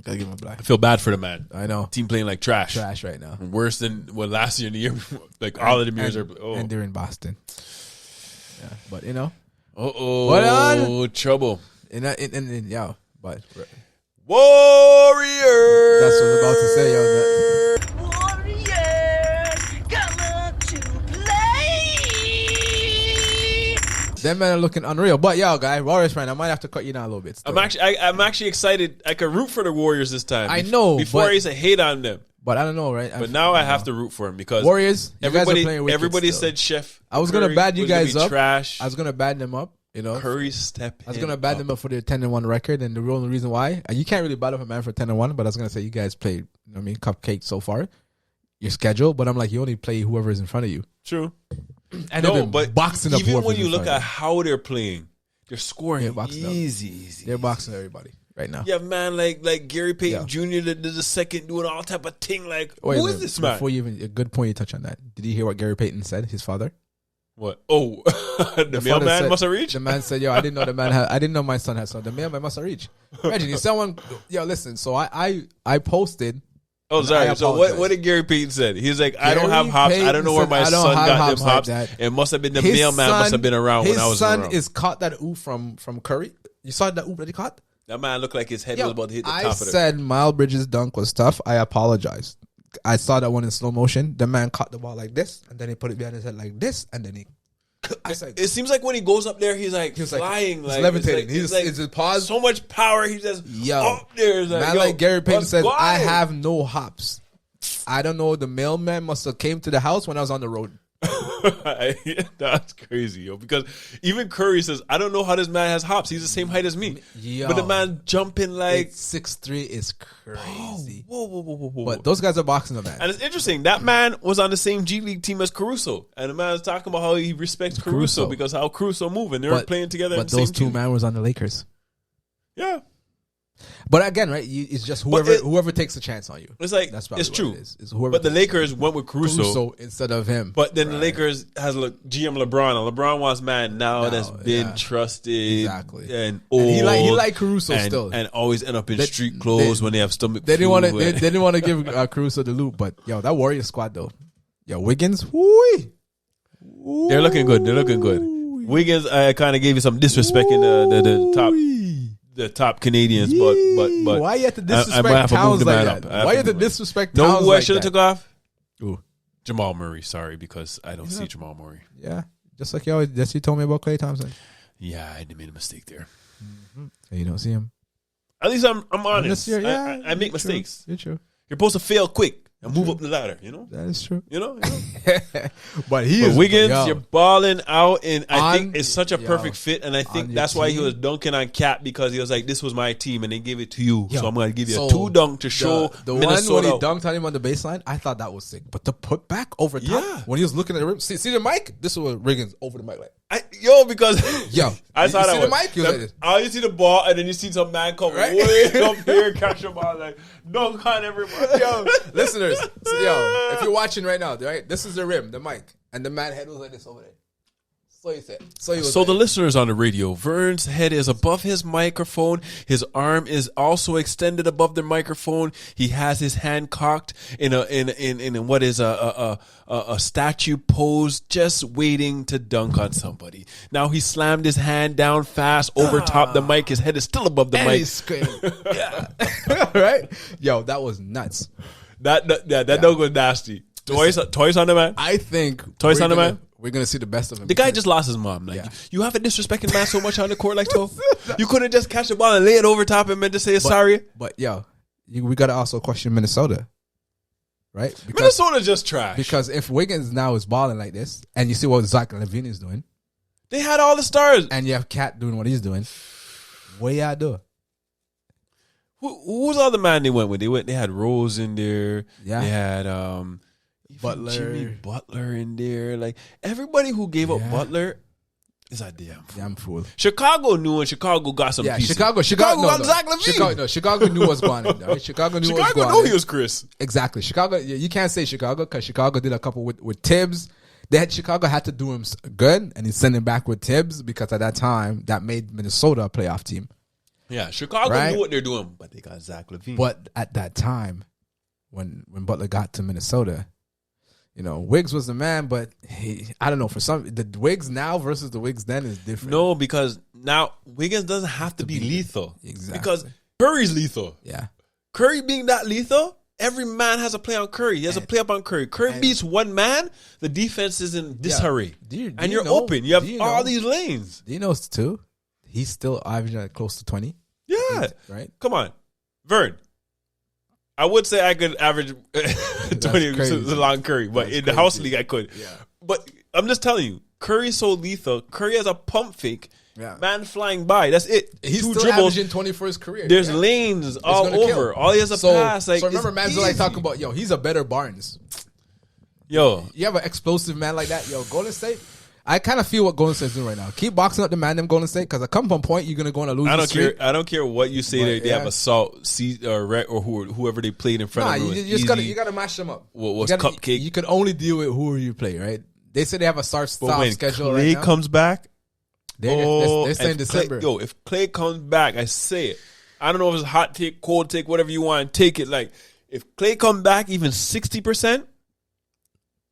Got to give him a blight. I feel bad for the man. I know. Team playing like trash. Trash right now. Worse than last year and the year before. Like all of the years are. Oh. And they're in Boston. Yeah, but trouble. But Warriors. That's what I was about to say, yo. Them men are looking unreal. But yo, guy, Warriors fan, I might have to cut you down a little bit. Still. I'm actually excited. I could root for the Warriors this time. I know. Before I used to hate on them. But I don't know, right? But now I have to root for them because Warriors. Everybody said Chef. I was gonna bad you guys up. Trash. I was gonna bad them up. Curry step. I was gonna bad them up for their 10-1 record, and the only reason why you can't really bad up a man for 10-1. But I was gonna say you guys played, cupcake so far. Your schedule, but I'm like you only play whoever is in front of you. True. And but boxing up even when you look at how they're playing, they're scoring easy. They're boxing everybody right now. Yeah, man, like Gary Payton Jr. did the second doing all type of thing. Like, who is this man? Before you even a good point you touch on that. Did you hear what Gary Payton said? His father. What? Oh, the mailman must have reached. The man said, "Yo, I didn't know the man had. I didn't know my son had son. The mailman must have reached." Imagine someone. Yo, listen. So I posted. Oh, sorry. So what did Gary Payton say? He's like, I don't have hops. I don't know where my son got them hops. It must have been the mailman must have been around when I was around. His son is caught that oop from Curry. You saw that oop that he caught? That man looked like his head was about to hit the top of it. I said Miles Bridges' dunk was tough. I apologize. I saw that one in slow motion. The man caught the ball like this, and then he put it behind his head like this, and then he... It seems like when he goes up there, he's flying. He's levitating. He's his paws. So much power. He's just up there. Like Gary Payton says, I have no hops. I don't know. The mailman must have came to the house when I was on the road. That's crazy, yo. Because even Curry says, I don't know how this man has hops. He's the same height as me. Yo, but the man jumping like 6'3" is crazy. Whoa. But those guys are boxing the man. And it's interesting. That man was on the same G League team as Caruso. And the man is talking about how he respects Caruso because how Caruso move. And they're playing together. But those two men was on the Lakers. Yeah. But again, right? It's just whoever takes a chance on you. It's like it's true. It's whoever. But the Lakers went with Caruso instead of him. But then the Lakers has GM LeBron. And LeBron wants man that's been trusted and old. And he like Caruso still, and always end up in street clothes when they have stomach. They didn't want to. They didn't want to give Caruso the loop. But yo, that Warrior squad though. Yo, Wiggins. They're looking good. Wiggins, I kind of gave you some disrespect in the top. The top Canadians, but why you have to disrespect Towns like that? Why you have to disrespect Towns like that? No, who I should have took off? Ooh, Jamal Murray. Sorry, because I don't see Jamal Murray. Yeah, just like you told me about Klay Thompson. Yeah, I made a mistake there. Mm-hmm. So you don't see him. At least I'm honest. I make mistakes. You're true. You're supposed to fail quick and move up the ladder, you know? That is true. You know? But Wiggins, you're balling out, and I think it's such a perfect fit, and I think that's why he was dunking on Cat, because he was like, this was my team, and they gave it to you, so I'm going to give you a 2 dunk to show the Minnesota. one when he dunked on him on the baseline, I thought that was sick. But the put back over top, when he was looking at the rim, see the mic? This was Wiggins over the mic like. Because I saw that the mic? You see the ball, and then you see some man come way up here, catch the ball, like dunk on everybody. Listeners, if you're watching right now, right, this is the rim, the mic, and the man head was like this over there. So he said. So the listeners on the radio, Vern's head is above his microphone. His arm is also extended above the microphone. He has his hand cocked in what is a statue pose, just waiting to dunk on somebody. Now he slammed his hand down fast over top the mic. His head is still above the mic. He's screaming. Right? Yo, that was nuts. That dunk was nasty. Toys on the man. I think toys on the man. We're gonna see the best of him. The guy just lost his mom. Like you haven't disrespected man so much on the court like so. You couldn't just catch the ball and lay it over top him and just say sorry. But we gotta also question Minnesota, right? Minnesota's just trash. Because if Wiggins now is balling like this, and you see what Zach LaVine is doing, they had all the stars, and you have Cat doing what he's doing. What y'all do? Who's the other man they went with? They had Rose in there. Yeah, they had Butler. Jimmy Butler in there. Like everybody who gave up Butler is a damn fool. Chicago knew, and Chicago got some pieces. Chicago got Zach LaVine. Chicago knew what's going on. Right? Chicago knew he was Chris. Exactly. Chicago. You can't say Chicago because Chicago did a couple with Tibbs. Chicago had to do him good, and he sent him back with Tibbs because at that time that made Minnesota a playoff team. Yeah, Chicago knew what they're doing, but they got Zach LaVine. But at that time, when Butler got to Minnesota, Wiggs was the man, but I don't know, the Wiggs now versus the Wiggs then is different. No, because now Wiggins doesn't have to be lethal. Exactly. Because Curry's lethal. Yeah. Curry being that lethal, every man has a play on Curry. He has a play up on Curry. Curry beats one man, the defense is in disarray. And you're open. You have all these lanes. Do you know too? He's still averaging at close to 20. Yeah. Right? Come on. Vern. I would say I could average 20 along Curry, but in the house league I could. Yeah. But I'm just telling you, Curry's so lethal. Curry has a pump fake. Yeah. Man flying by. That's it. He's still averaging 20 for his career. There's lanes all over. All he has a pass. So remember, man's like talking about, he's a better Barnes. You have an explosive man like that. Golden State. I kind of feel what Golden State's doing right now. Keep boxing up the man, them Golden State, because at come from point you're gonna go on a losing streak. I don't care what you say. They have assault, or whoever they played in front of. You gotta mash them up. What's cupcake? You can only deal with who you play, right? They say they have a stop schedule. Clay comes back, they're saying December. If Clay comes back, I say it. I don't know if it's hot take, cold take, whatever you want. Take it. Like if Clay comes back even 60%.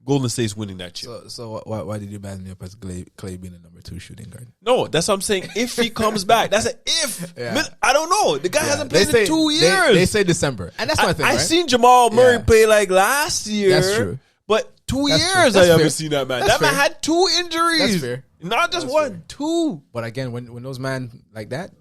Golden State's winning that chip. So why did you band me up as Clay being the number 2 shooting guard? No, that's what I'm saying. If he comes back, that's an if. Yeah. I don't know. The guy hasn't played in 2 years. They say December, and that's my thing. I seen Jamal Murray play like last year. That's true. But 2 years I haven't seen that man. That man had 2 injuries. That's fair. Not just one, fair. 2. But again, when those man like that,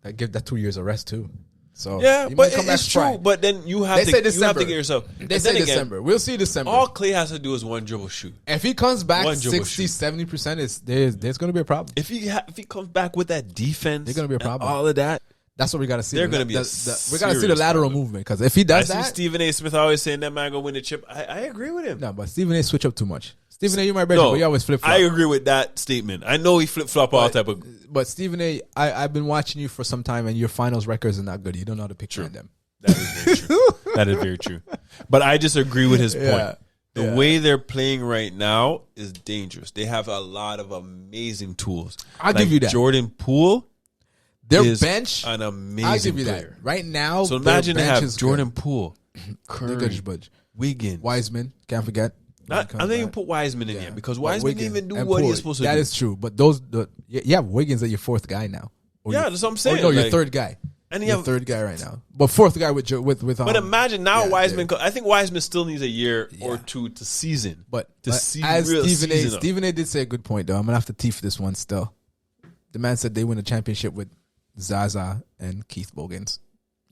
I give that 2 years a rest too. So but it's true. But then you have to get yourself. They say December. We'll see December. All Clay has to do is one dribble shoot. If he comes back 60-70%, there's going to be a problem. If he comes back with that defense, there's going to be a problem. All of that. That's what we got to see. They're going to be. We got to see the lateral movement, because if he does I see Stephen A. Smith always saying that man gonna win the chip. I agree with him. No, but Stephen A. switch up too much. Stephen A. You might bet, but you always flip flop. I agree with that statement. I know he flip flop all type of. But Stephen A. I've been watching you for some time, and your finals records are not good. You don't know how to picture them. That is very true. That is very true. But I just agree with his point. The way they're playing right now is dangerous. They have a lot of amazing tools. I'll give you that. Jordan Poole. Their bench, an amazing I'll give you player. That. Right now, so imagine they have Jordan Poole, Curry, Wiggins, Wiseman. Can't forget. I didn't even put Wiseman in here because Wiseman didn't even do what he's supposed to do. That is true. But you have Wiggins as your 4th guy now. That's what I'm saying. No, your 3rd guy. And your 3rd guy right now, but 4th guy with. But imagine now Wiseman. I think Wiseman still needs a year or 2 to season. But as Stephen A. did say a good point though. I'm gonna have to teeth this one still. The man said they win a championship with Zaza and Keith Bogans.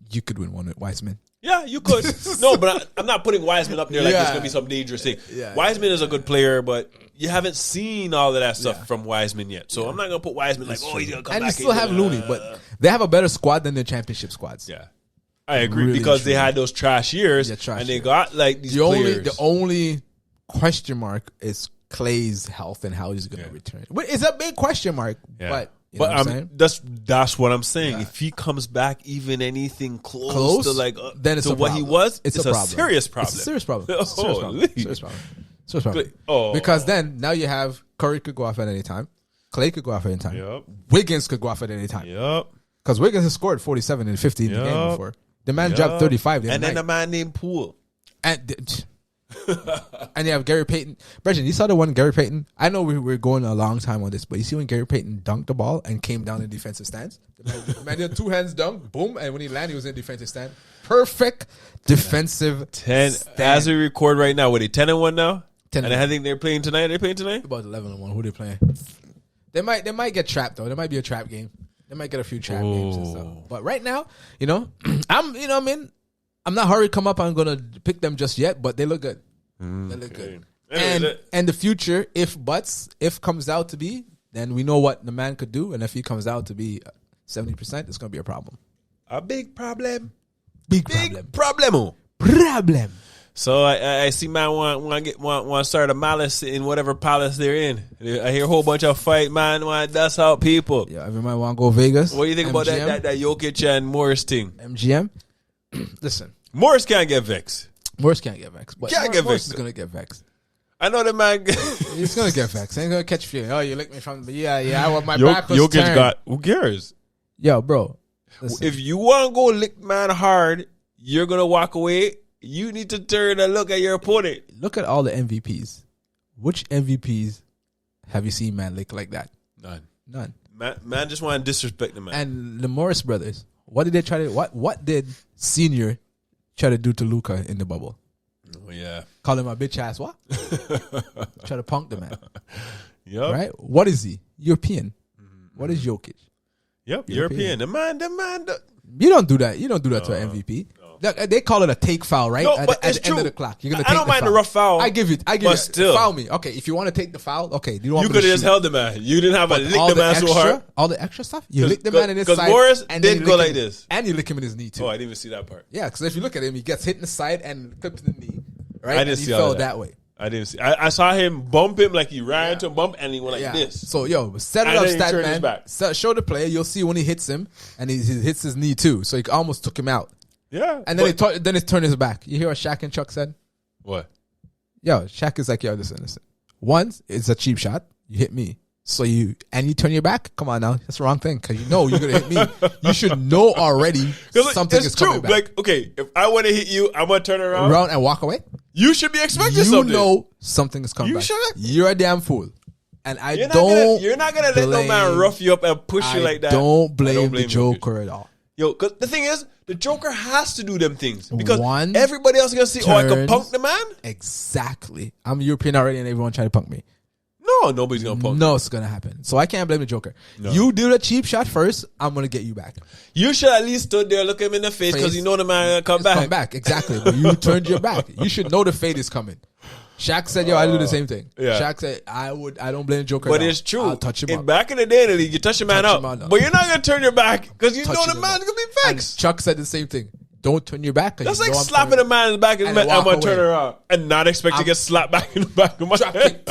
You could win one with Wiseman. Yeah, you could. No, but I'm not putting Wiseman up there like it's going to be some dangerous thing. Yeah, Wiseman is a good player, but you haven't seen all of that stuff from Wiseman yet. So I'm not going to put Wiseman he's going to come back. And you still have Looney, but they have a better squad than their championship squads. Yeah. I agree really because they had those trash years they got like these players. The only question mark is Clay's health and how he's going to return. But it's a big question mark, but... You know that's what I'm saying. Yeah. If he comes back even anything close to like then it's to what he was, it's a serious problem. It's a serious problem. Serious problem. Oh. Because then now you have Curry could go off at any time, Clay could go off at any time, Wiggins could go off at any time. Because Wiggins has scored 47 and 50 in the game before. The man dropped 35. And then a man named Poole. And you have Gary Payton. Brendan, you saw the one Gary Payton? I know we're going a long time on this, but you see when Gary Payton dunked the ball and came down in defensive stance? The man did 2 hands dunk, boom, and when he landed, he was in defensive stand. Perfect defensive 10 stand. As we record right now, what are they, 10-1 now? 10 and I think they're playing tonight. They're playing tonight? About 11-1. Who they playing? They might get trapped, though. There might be a trap game. They might get a few trap games and stuff. But right now, I'm not hurried come up. I'm going to pick them just yet, but they look good. They look good. And the future, if comes out to be, then we know what the man could do. And if he comes out to be 70%, it's going to be a problem. A big problem. Big problem. Problem. So I see man want to start a malice in whatever palace they're in. I hear a whole bunch of fight, man. Want to dust out people. Yeah, everybody want to go Vegas. What do you think about that Jokic and Morris thing? MGM. Listen, Morris can't get vexed. Morris can't get vexed. But Morris is going to get vexed. I know the man. He's going to get vexed. Ain't going to catch feeling. Oh, you licked me from the... Yeah, I want my back was Jokic turned. got... Who cares? Yo, bro. Listen. If you want to go lick man hard, you're going to walk away. You need to turn and look at your opponent. Look at all the MVPs. Which MVPs have you seen man lick like that? None. Man just want to disrespect the man. And the Morris brothers, what did they try to... What did Senior... try to do to Luka in the bubble? Oh, yeah. Call him a bitch ass what? Try to punk the man. Yep. Right? What is he? European. What is Jokic? Yep, European. The man. You don't do that. You don't do that to an MVP. No. They call it a take foul, right? No, at the end of the clock. You're gonna take I don't mind the rough foul. I give it. But still. Foul me. Okay, if you want to take the foul, okay. You could have just held the man. You didn't have to lick the man so hard. All the extra stuff? You lick the man in his side. Because Morris did go like this. And you lick him in his knee, too. Oh, I didn't even see that part. Yeah, because if you look at him, he gets hit in the side and clipped in the knee. Right? I didn't see all that way. I didn't see. I saw him bump him like he ran to a bump and he went like this. So, set it up, stat man. Show the player. You'll see when he hits him and he hits his knee, too. So he almost took him out. Yeah. And then he turned his back. You hear what Shaq and Chuck said? What? Yo, Shaq is like, yo, listen. Once, it's a cheap shot. You hit me. So you turn your back? Come on now. That's the wrong thing because you know you're going to hit me. You should know already something is coming back. Like, okay, if I want to hit you, I'm going to turn around and walk away. You should be expecting something. You know something is coming back. Should. You're a damn fool. And you're not going to let no man rough you up and push you like that. Don't blame the Joker at all. Yo, because the thing is, the Joker has to do them things. Because everybody else is going to see, I can punk the man? Exactly. I'm European already and everyone trying to punk me. No, nobody's going to punk me. No, it's going to happen. So I can't blame the Joker. No. You do the cheap shot first, I'm going to get you back. You should at least stood there, look him in the face because you know the man going to come back. Come back, exactly. But you turned your back. You should know the fate is coming. Shaq said, yo, I do the same thing. Yeah. Shaq said, I don't blame the Joker. But it's true. I'll touch him up. Back in the day in the league, you touch a man up. But you're not going to turn your back because you know the man's going to be vexed. And Chuck said the same thing. Don't turn your back. That's like slapping a man in the back and I'm going to turn around and not expect to get slapped back in the back of my head.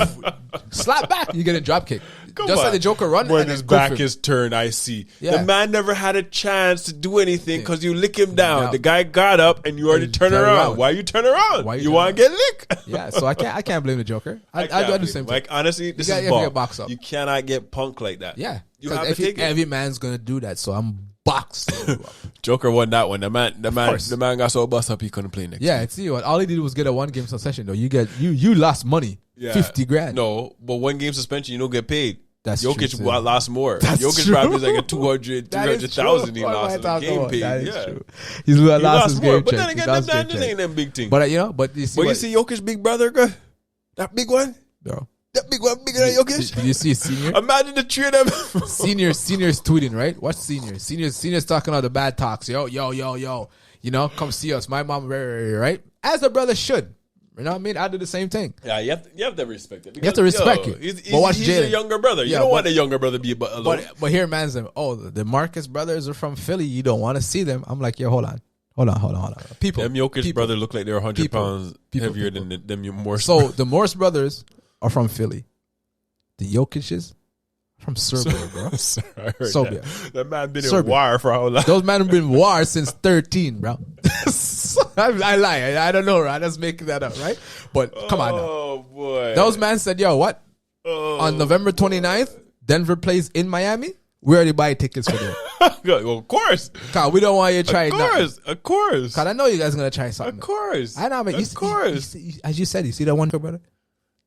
Slap back. You get a drop kick. Just like the Joker run. When his back is turned, I see. Yeah. The man never had a chance to do anything because you lick him down. The guy got up and you already turn around. Why you turn around? You want to get licked? Yeah, so I can't blame the Joker. I do the same thing. Like, honestly, this is ball. Box up. You cannot get punked like that. Yeah. You have to take it. Every man's going to do that, so I'm boxed. Joker won that one. The man got so bust up he couldn't play next. Yeah, and see what all he did was get a 1 game suspension though. You lost money. Yeah. 50 grand. No, but 1 game suspension, you don't get paid. That's Jokic true, lost more. That's Jokic true. probably was like a 200,000 he lost in the game paid. That is yeah. true. He lost his more. game But then again, them ain't them big thing. But you see Jokic big brother, that big one? Bro. That big one bigger than Jokic. Did you see Senior? Imagine the three of them. Senior's tweeting, right? Watch Senior's talking all the bad talks. Yo. You know, come see us. My mom, right? As a brother should. You know what I mean? I do the same thing. Yeah, you have to respect it. Because, you have to respect it. He's a younger brother. You don't want the younger brother to be alone. But here, man's them. Oh, the Marcus brothers are from Philly. You don't want to see them. I'm like, yo, hold on. People. Them Jokic brothers look like they're 100 pounds heavier than them Morris. So the Morris brothers are from Philly. The Jokic's from Serbia, bro. Serbia. That man been in war for how long? Those men have been in war since 13, bro. I lie. I don't know, right? I'm just making that up, right? But come on now. Oh, boy. Those men said, yo, what? On November 29th, Denver plays in Miami. We already buy tickets for them. Well, of course. Cause we don't want you to try it. Of course. Cause I know you guys are going to try something. Of course. I know, but of course. As you said, you see that one, brother?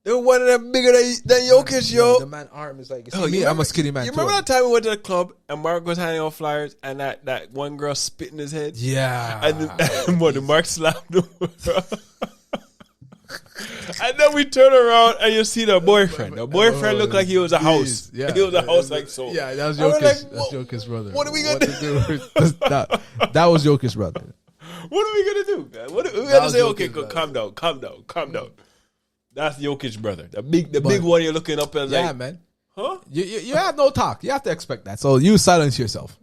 They're one of them bigger than Jokic, yo. The man arm is like, I'm a skinny man. You remember that time we went to the club and Mark was handing out flyers and that one girl spit in his head? Yeah. And the Mark slapped him. And then we turn around and you see the boyfriend. The boyfriend looked like he was a house. Yeah. He was a house like so. Yeah, that was Jokic. Like, that's Jokic's brother. What are we going to do? That was Jokic's brother. What are we going to do? We got to say, okay, calm down. That's Jokic's brother. The big one you're looking up at. Yeah, man. Huh? You have no talk. You have to expect that. So you silence yourself.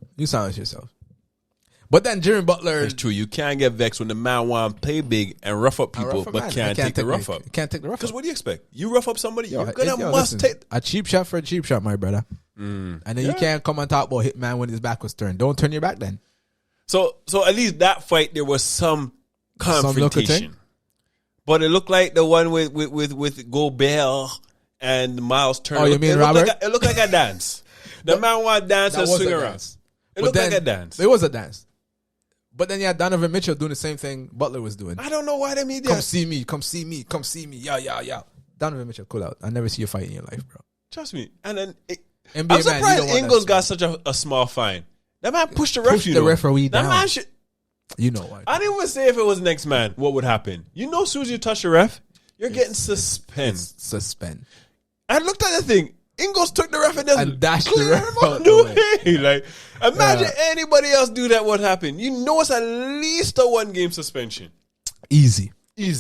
But then Jimmy Butler. It's true. You can't get vexed when the man want to play big and rough up people, but can't take the rough up. Can't take the rough up. Because what do you expect? You rough up somebody, you're going to must take. A cheap shot for a cheap shot, my brother. And then you can't come and talk about Hitman when his back was turned. Don't turn your back then. So at least that fight, there was some confrontation. But it looked like the one with Gobert and Miles Turner. Oh, you mean Robert? It looked like a dance. The man want to dance and swing around. It looked like a dance. It was a dance. But then you had Donovan Mitchell doing the same thing Butler was doing. I don't know why they made that. Come see me. Yeah. Donovan Mitchell, cool out. I never see you fight in your life, bro. Trust me. And then NBA I'm surprised Ingles got such a small fine. That man pushed the ref. The referee down. That man should. You know why? I didn't even say if it was next man, what would happen. You know, as soon as you touch the ref, you're getting suspended. Suspend. I looked at the thing. Ingles took the ref and dashed the ref out the way. Like, imagine anybody else do that, what happened? You know it's at least a 1-game suspension. Easy. I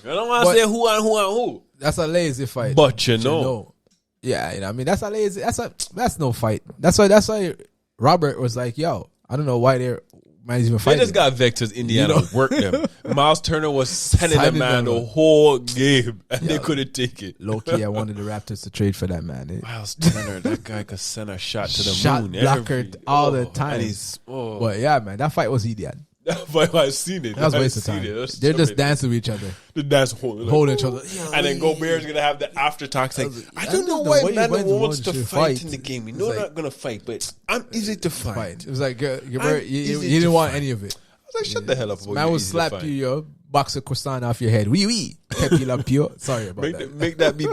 don't want to say who and who. That's a lazy fight. But you know. Yeah, I mean, that's a lazy, that's no fight. That's why Robert was like, yo, I don't know why they're even fighting. They just got vexed as Indiana worked them. Miles Turner was sending that man the whole game, and they couldn't take it. Low-key, I wanted the Raptors to trade for that man. Miles Turner, that guy could send a shot to the moon. Shot blocker all the time. But yeah, man, that fight was idiot. I've seen it. That was a waste of time. They're just dancing with each other. The dance holding each other. And then Gobert's going to have the after talk saying, I don't know why man wants to fight in the game. You know I'm not going to fight, but I'm easy to fight. It was like, you didn't want any of it. I was like, shut the hell up. Man will slap you, yo. Box a croissant off your head. Oui. Pepe La Pio. Sorry about that. Make that be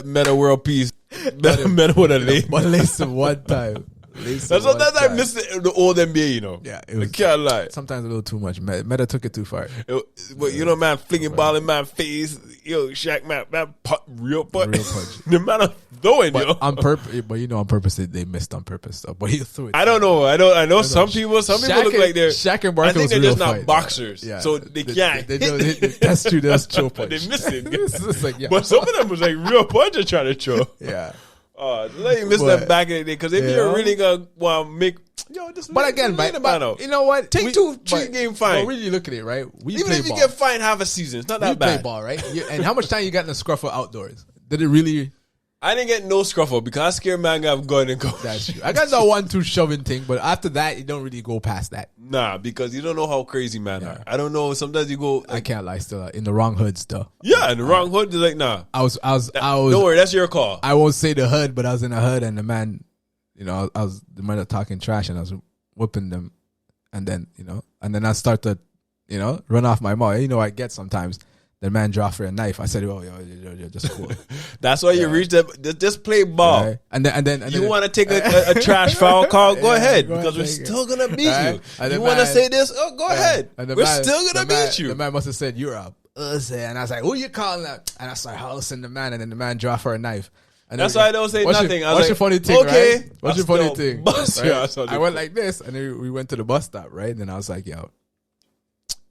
meta world peace. Meta with a name. But listen, one time. That's what I miss the old NBA, you know. Yeah, it was. I can't lie. Sometimes a little too much. Meta took it too far. But you know, man, flinging ball in my face. Yo, Shaq, man, real punch. The man throwing, yo. On purpose, but you know, on purpose they missed on purpose stuff. But he threw it. I don't know. I know some people. Some people look like they're. Shaq and Barkley. I think they're just not boxers, so they can't. That's true. That's chill punch. They miss it. Like, yeah. But some of them was like real punch they're trying to throw. Yeah. Let you miss that back in the day because if you're really gonna want to make, but again, but you know what? Take 2-3 game fine. But really look at it, right? Even if you get fined half a season, it's not that bad. Play ball, right? And how much time you got in the scruffle outdoors? Did it really? I didn't get no scruffle because I scared man got gun and go. That's true. I got the 1-2 shoving thing, but after that, you don't really go past that. Nah, because you don't know how crazy man are. I don't know. Sometimes you go. I can't lie. Still in the wrong hood, still. Yeah, in the wrong hood. Is like nah. I was. Don't worry, that's your call. I won't say the hood, but I was in the hood, and the man, the man talking trash, and I was whipping them, and then I start to, run off my mouth. I get sometimes. The man dropped for a knife. I said, "Oh, yo, just cool." That's why you reach that. Just play ball. Right. And then you want to take a trash foul call? Go ahead, because we're still gonna beat you. You want to say this? Oh, go ahead. We're still gonna beat you. The man must have said, "You're up." And I was like, who you calling that? And I started hollering the man, and then the man draw for a knife. And that's why I don't say nothing. What's your funny thing, okay, right? What's your funny thing? Right? I went like this, and then we went to the bus stop, right? And then I was like, yo,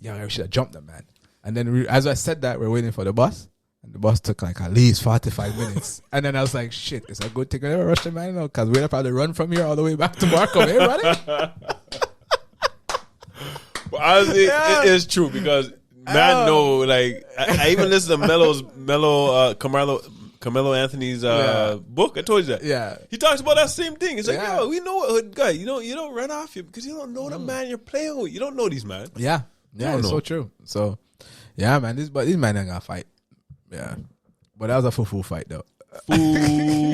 I should have jumped that man. And then as I said that, we're waiting for the bus. And the bus took like at least 45 minutes. And then I was like, shit, it's a good thing I never rushed the man, because we'd have probably run from here all the way back to Markham. Hey, running? Well, honestly, it is true, because man, no, like I even listened to Carmelo Anthony's book. I told you that. Yeah, he talks about that same thing. It's like, yo, we know a hood guy. You don't run off him because you don't know the man you're playing with. You don't know these man. Yeah, it's so true. So, yeah, man, these men ain't gonna fight. Yeah, but that was a full fight though.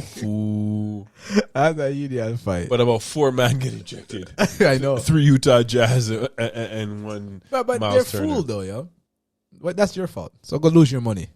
Foo. That's a Union fight. But about 4 men get ejected. I know. 3 Utah Jazz and 1 But Miles they're Turner. fooled though, yo. But that's your fault. So go lose your money.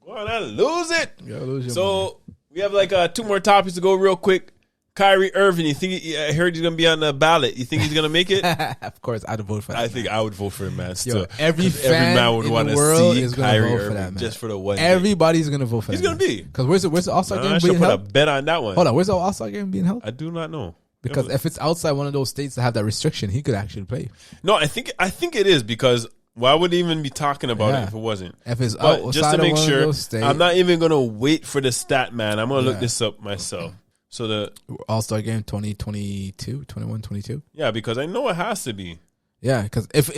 Go on and lose it. Yeah, lose your so we have like 2 more topics to go real quick. Kyrie Irving, you think? I heard he's gonna be on the ballot. You think he's gonna make it? Of course, I'd vote for that. I think I would vote for him, man. Still, every man would want to see Kyrie Irving for that, man. Just for the one. Everybody's gonna vote for that. He's gonna be. Because where's the All-Star game I being should put held? a bet on that one. Hold on, where's the All-Star game being held? I do not know. Because if it's outside one of those states that have that restriction, he could actually play. No, I think it is, because why would he even be talking about it if it wasn't? If it's but just to make sure, states, I'm not even gonna wait for the stat man. I'm gonna look this up myself. So the All-Star game 2022, 21, 22? Yeah, because I know it has to be. Yeah, because if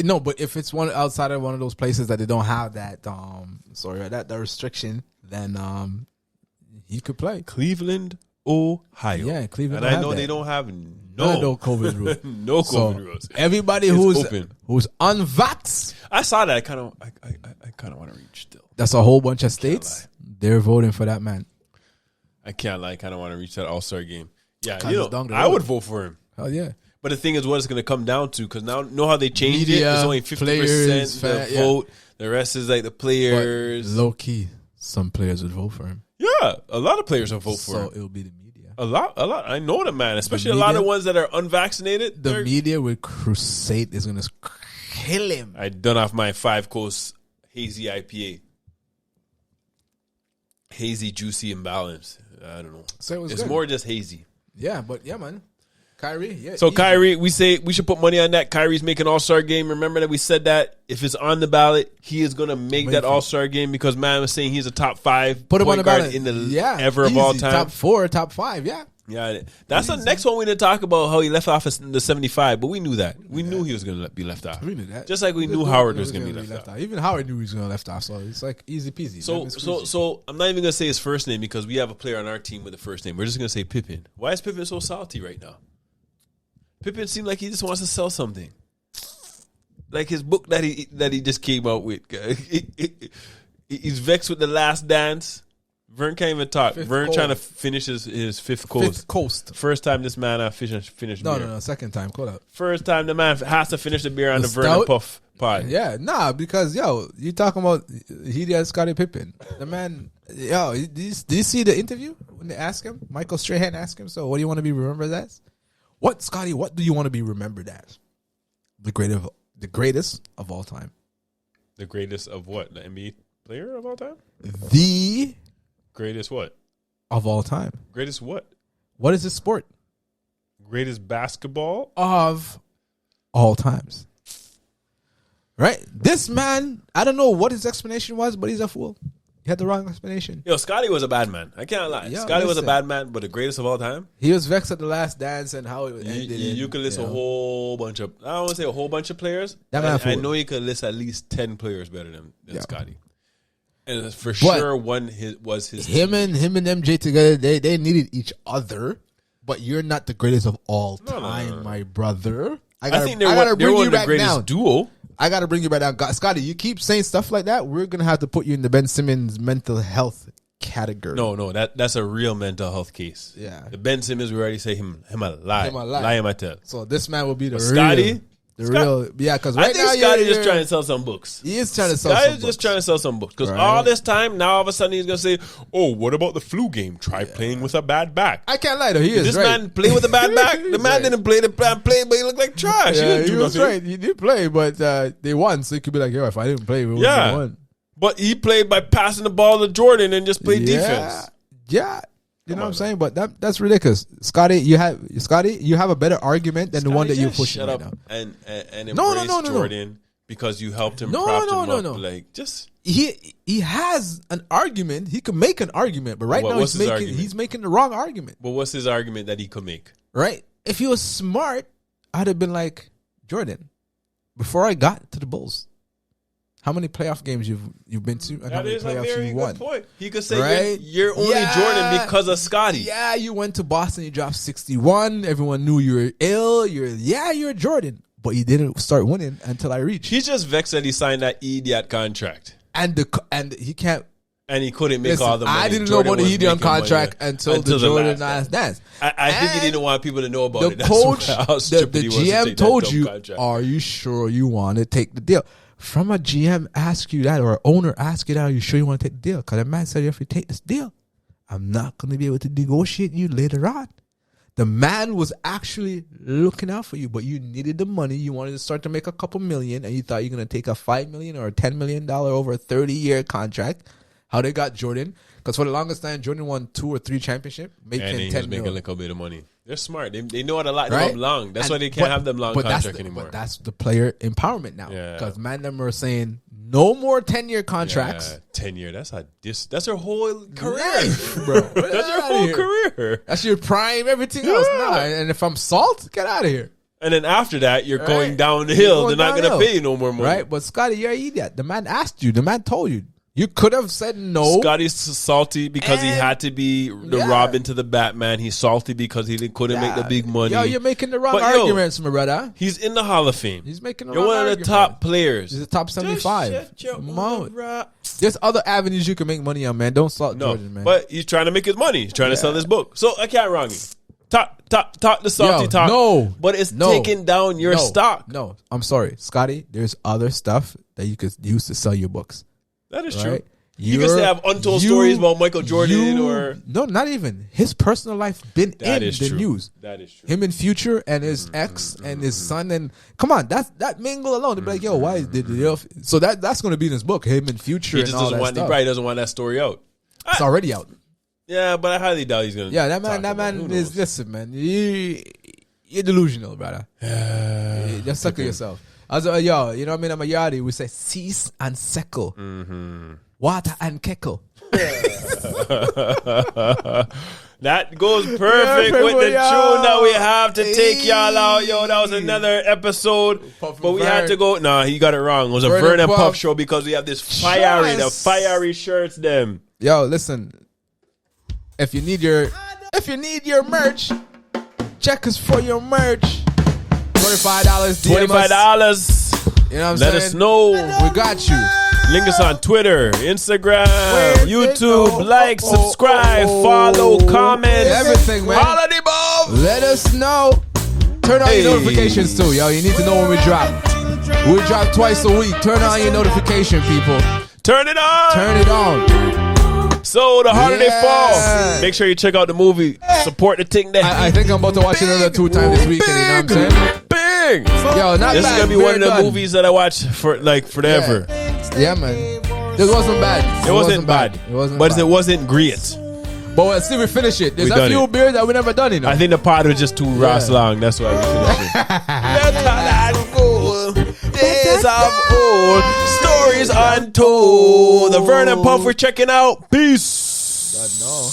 it's one outside of one of those places that they don't have that that restriction, then he could play. Cleveland, Ohio. Yeah, Cleveland. And I know they don't have no COVID rules. No COVID rules. Everybody who's unvaxxed. I saw that. I kind of want to reach still. That's a whole bunch of states. They're voting for that man. I can't lie. I kind of want to reach that All-Star game. Yeah, I would vote for him. Oh yeah. But the thing is, what it's going to come down to, because now know how they changed Media, it. It's only 50% the vote. The rest is like the players. But low key, some players would vote for him. Yeah, a lot of players will vote for him. So it'll be the media. A lot. I know the man, especially a lot of ones that are unvaccinated. The media with crusade is going to kill him. I done off my 5 Coast hazy IPA. Hazy, juicy, and balanced. I don't know. So it's more just hazy. Yeah, but yeah, man. Kyrie, yeah. So Kyrie, we say we should put money on that. Kyrie's making All-Star game. Remember that we said that if it's on the ballot, he is going to make that All-Star game, because man was saying he's a top 5 put him on the guard ballot in the ever of all time. Top 4, top 5, yeah. Yeah, that's the next one we didn't talk about, how he left off in the 75, but we knew that. We knew he was going to be left off. We knew that. Just like we knew Howard was going to be left off. Even Howard knew he was going to left off, so it's like easy peasy. So I'm not even going to say his first name, because we have a player on our team with the first name. We're just going to say Pippen. Why is Pippen so salty right now? Pippen seemed like he just wants to sell something. Like his book that he just came out with. He's vexed with The Last Dance. Vern can't even talk. Vern trying to finish his fifth coast. First time this man finished beer. No. Second time. Call out. First time the man has to finish the beer on the Vern and Puff pot. Yeah, because you talking about he did Scottie Pippen. The man, did you see the interview when they asked him? Michael Strahan asked him, so what do you want to be remembered as? What, Scotty, what do you want to be remembered as? The greatest of all time. The greatest of what? The NBA player of all time? The greatest what? Of all time. Greatest what? What is this sport? Greatest basketball? Of all times. Right? This man, I don't know what his explanation was, but he's a fool. He had the wrong explanation. Yo, Scotty was a bad man. I can't lie. Scotty was a bad man, but the greatest of all time. He was vexed at The Last Dance and how it ended. You could list a whole bunch of, I don't want to say a whole bunch of players. I know you could list at least 10 players better than Scotty. And for sure, was his him and MJ together. They needed each other, but you're not the greatest of all time, no. My brother. I think they were the greatest duo. I got to bring you back down. Scotty, you keep saying stuff like that, we're going to have to put you in the Ben Simmons mental health category. No, that's a real mental health case. Yeah. The Ben Simmons, we already say him a lie. Lie him I tell. So this man will be the Scotty. Because right now Scotty is trying to sell some books. He is trying to sell some books. Scotty is just trying to sell some books. Because all this time, now all of a sudden he's going to say, oh, what about the flu game? Try playing with a bad back. I can't lie though, he is this right. Man play with a bad back? The man didn't play but he looked like trash. Yeah, he was right. He did play, but they won, so he could be like, yo, if I didn't play, we would have won. But he played by passing the ball to Jordan and just played defense. Yeah. You know what I'm saying? But that's ridiculous. Scotty, you have a better argument than the one that you're pushing right now. And embrace Jordan because you helped him prop him up. Like, just... He has an argument. He can make an argument, but right now he's making the wrong argument. But what's his argument that he could make? Right? If he was smart, I'd have been like, Jordan, before I got to the Bulls, how many playoff games you've been to, and how many playoffs you won? Good point. He could say, right? you're only Jordan because of Scotty. Yeah, you went to Boston, you dropped 61. Everyone knew you were ill. You're Jordan, but you didn't start winning until I reached. He's just vexed that he signed that idiot contract. And he can't. And he couldn't make all the money. I didn't know about the Edion contract until the Jordan last dance. I think he didn't want people to know about it. The coach, the GM told you, are you sure you want to take the deal? From a GM ask you that, or an owner ask you that, are you sure you want to take the deal? Because the man said, if you take this deal, I'm not going to be able to negotiate you later on. The man was actually looking out for you, but you needed the money. You wanted to start to make a couple million, and you thought you're going to take a $5 million or a $10 million over a 30-year contract. How they got Jordan? Because for the longest time, Jordan won 2 or 3 championships, making $10 million. And he was making a little bit of money. They're smart. They know how to lock them up long. That's why they can't have them long contract anymore. But that's the player empowerment now. Because man, them are saying no more 10-year contracts. Yeah, 10-year. That's her whole career, bro. That's her whole career. That's your prime. Everything else. Nah. And if I'm Salt, get out of here. And then after that, you're going down the hill. They're not going to pay you no more money. Right? But Scotty, you're an idiot. The man asked you. The man told you. You could have said no. Scotty's salty because he had to be the Robin to the Batman. He's salty because he couldn't make the big money. Yo, you're making the wrong arguments, my brother. He's in the Hall of Fame. He's making the You're wrong one of the top players. He's the top 75. There's other avenues you can make money on, man. Don't salt Jordan, man. But he's trying to make his money. He's trying to sell his book. So I can't wrong you. Talk the salty talk. No. But it's taking down your stock. No, I'm sorry. Scotty, there's other stuff that you could use to sell your books. That is true. You can say have untold stories about Michael Jordan or... No, not even. His personal life been in the news. That is true. Him in Future and his ex and his son. And come on, that mingle alone. They'll be like, yo, why did so that's going to be in his book, him in Future and all that stuff. He probably doesn't want that story out. It's already out. Yeah, but I highly doubt he's going to. Yeah, that man is, listen, man. You're delusional, brother. Just suck to yourself. Yo, you know what I mean? I'm a yardie. We say cease and seckle. Water and keckle. That goes perfect with the tune that we have to take y'all out. Yo, that was another episode. But we had to go. Nah, he got it wrong. It was a Vern and Puff show because we have this fiery shirts them. Yo, listen. If you need your merch, check us for your merch. $25. $25. You know what I'm saying? Let us know. We got you. Link us on Twitter, Instagram, YouTube. Like, subscribe, follow, comment. Everything, man. Holiday Bob. Let us know. Turn on your notifications too, yo. You need to know when we drop. We drop twice a week. Turn on your notification, people. Turn it on. Turn it on. So the holiday fall. Make sure you check out the movie. Support the thing there. I think I'm about to watch another 2 times this weekend. You know what I'm saying? Big. Yo, not this bad. Is gonna be one of the movies that I watch for forever. Yeah, man. This wasn't bad. It wasn't bad. But it wasn't great. But still, we finish it. There's a few beers that we never done, you know. I think the pod was just too Ross long. That's why we finished it. Better go. Days of old. Stories untold. The Vern and Puff we're checking out. Peace. God, no.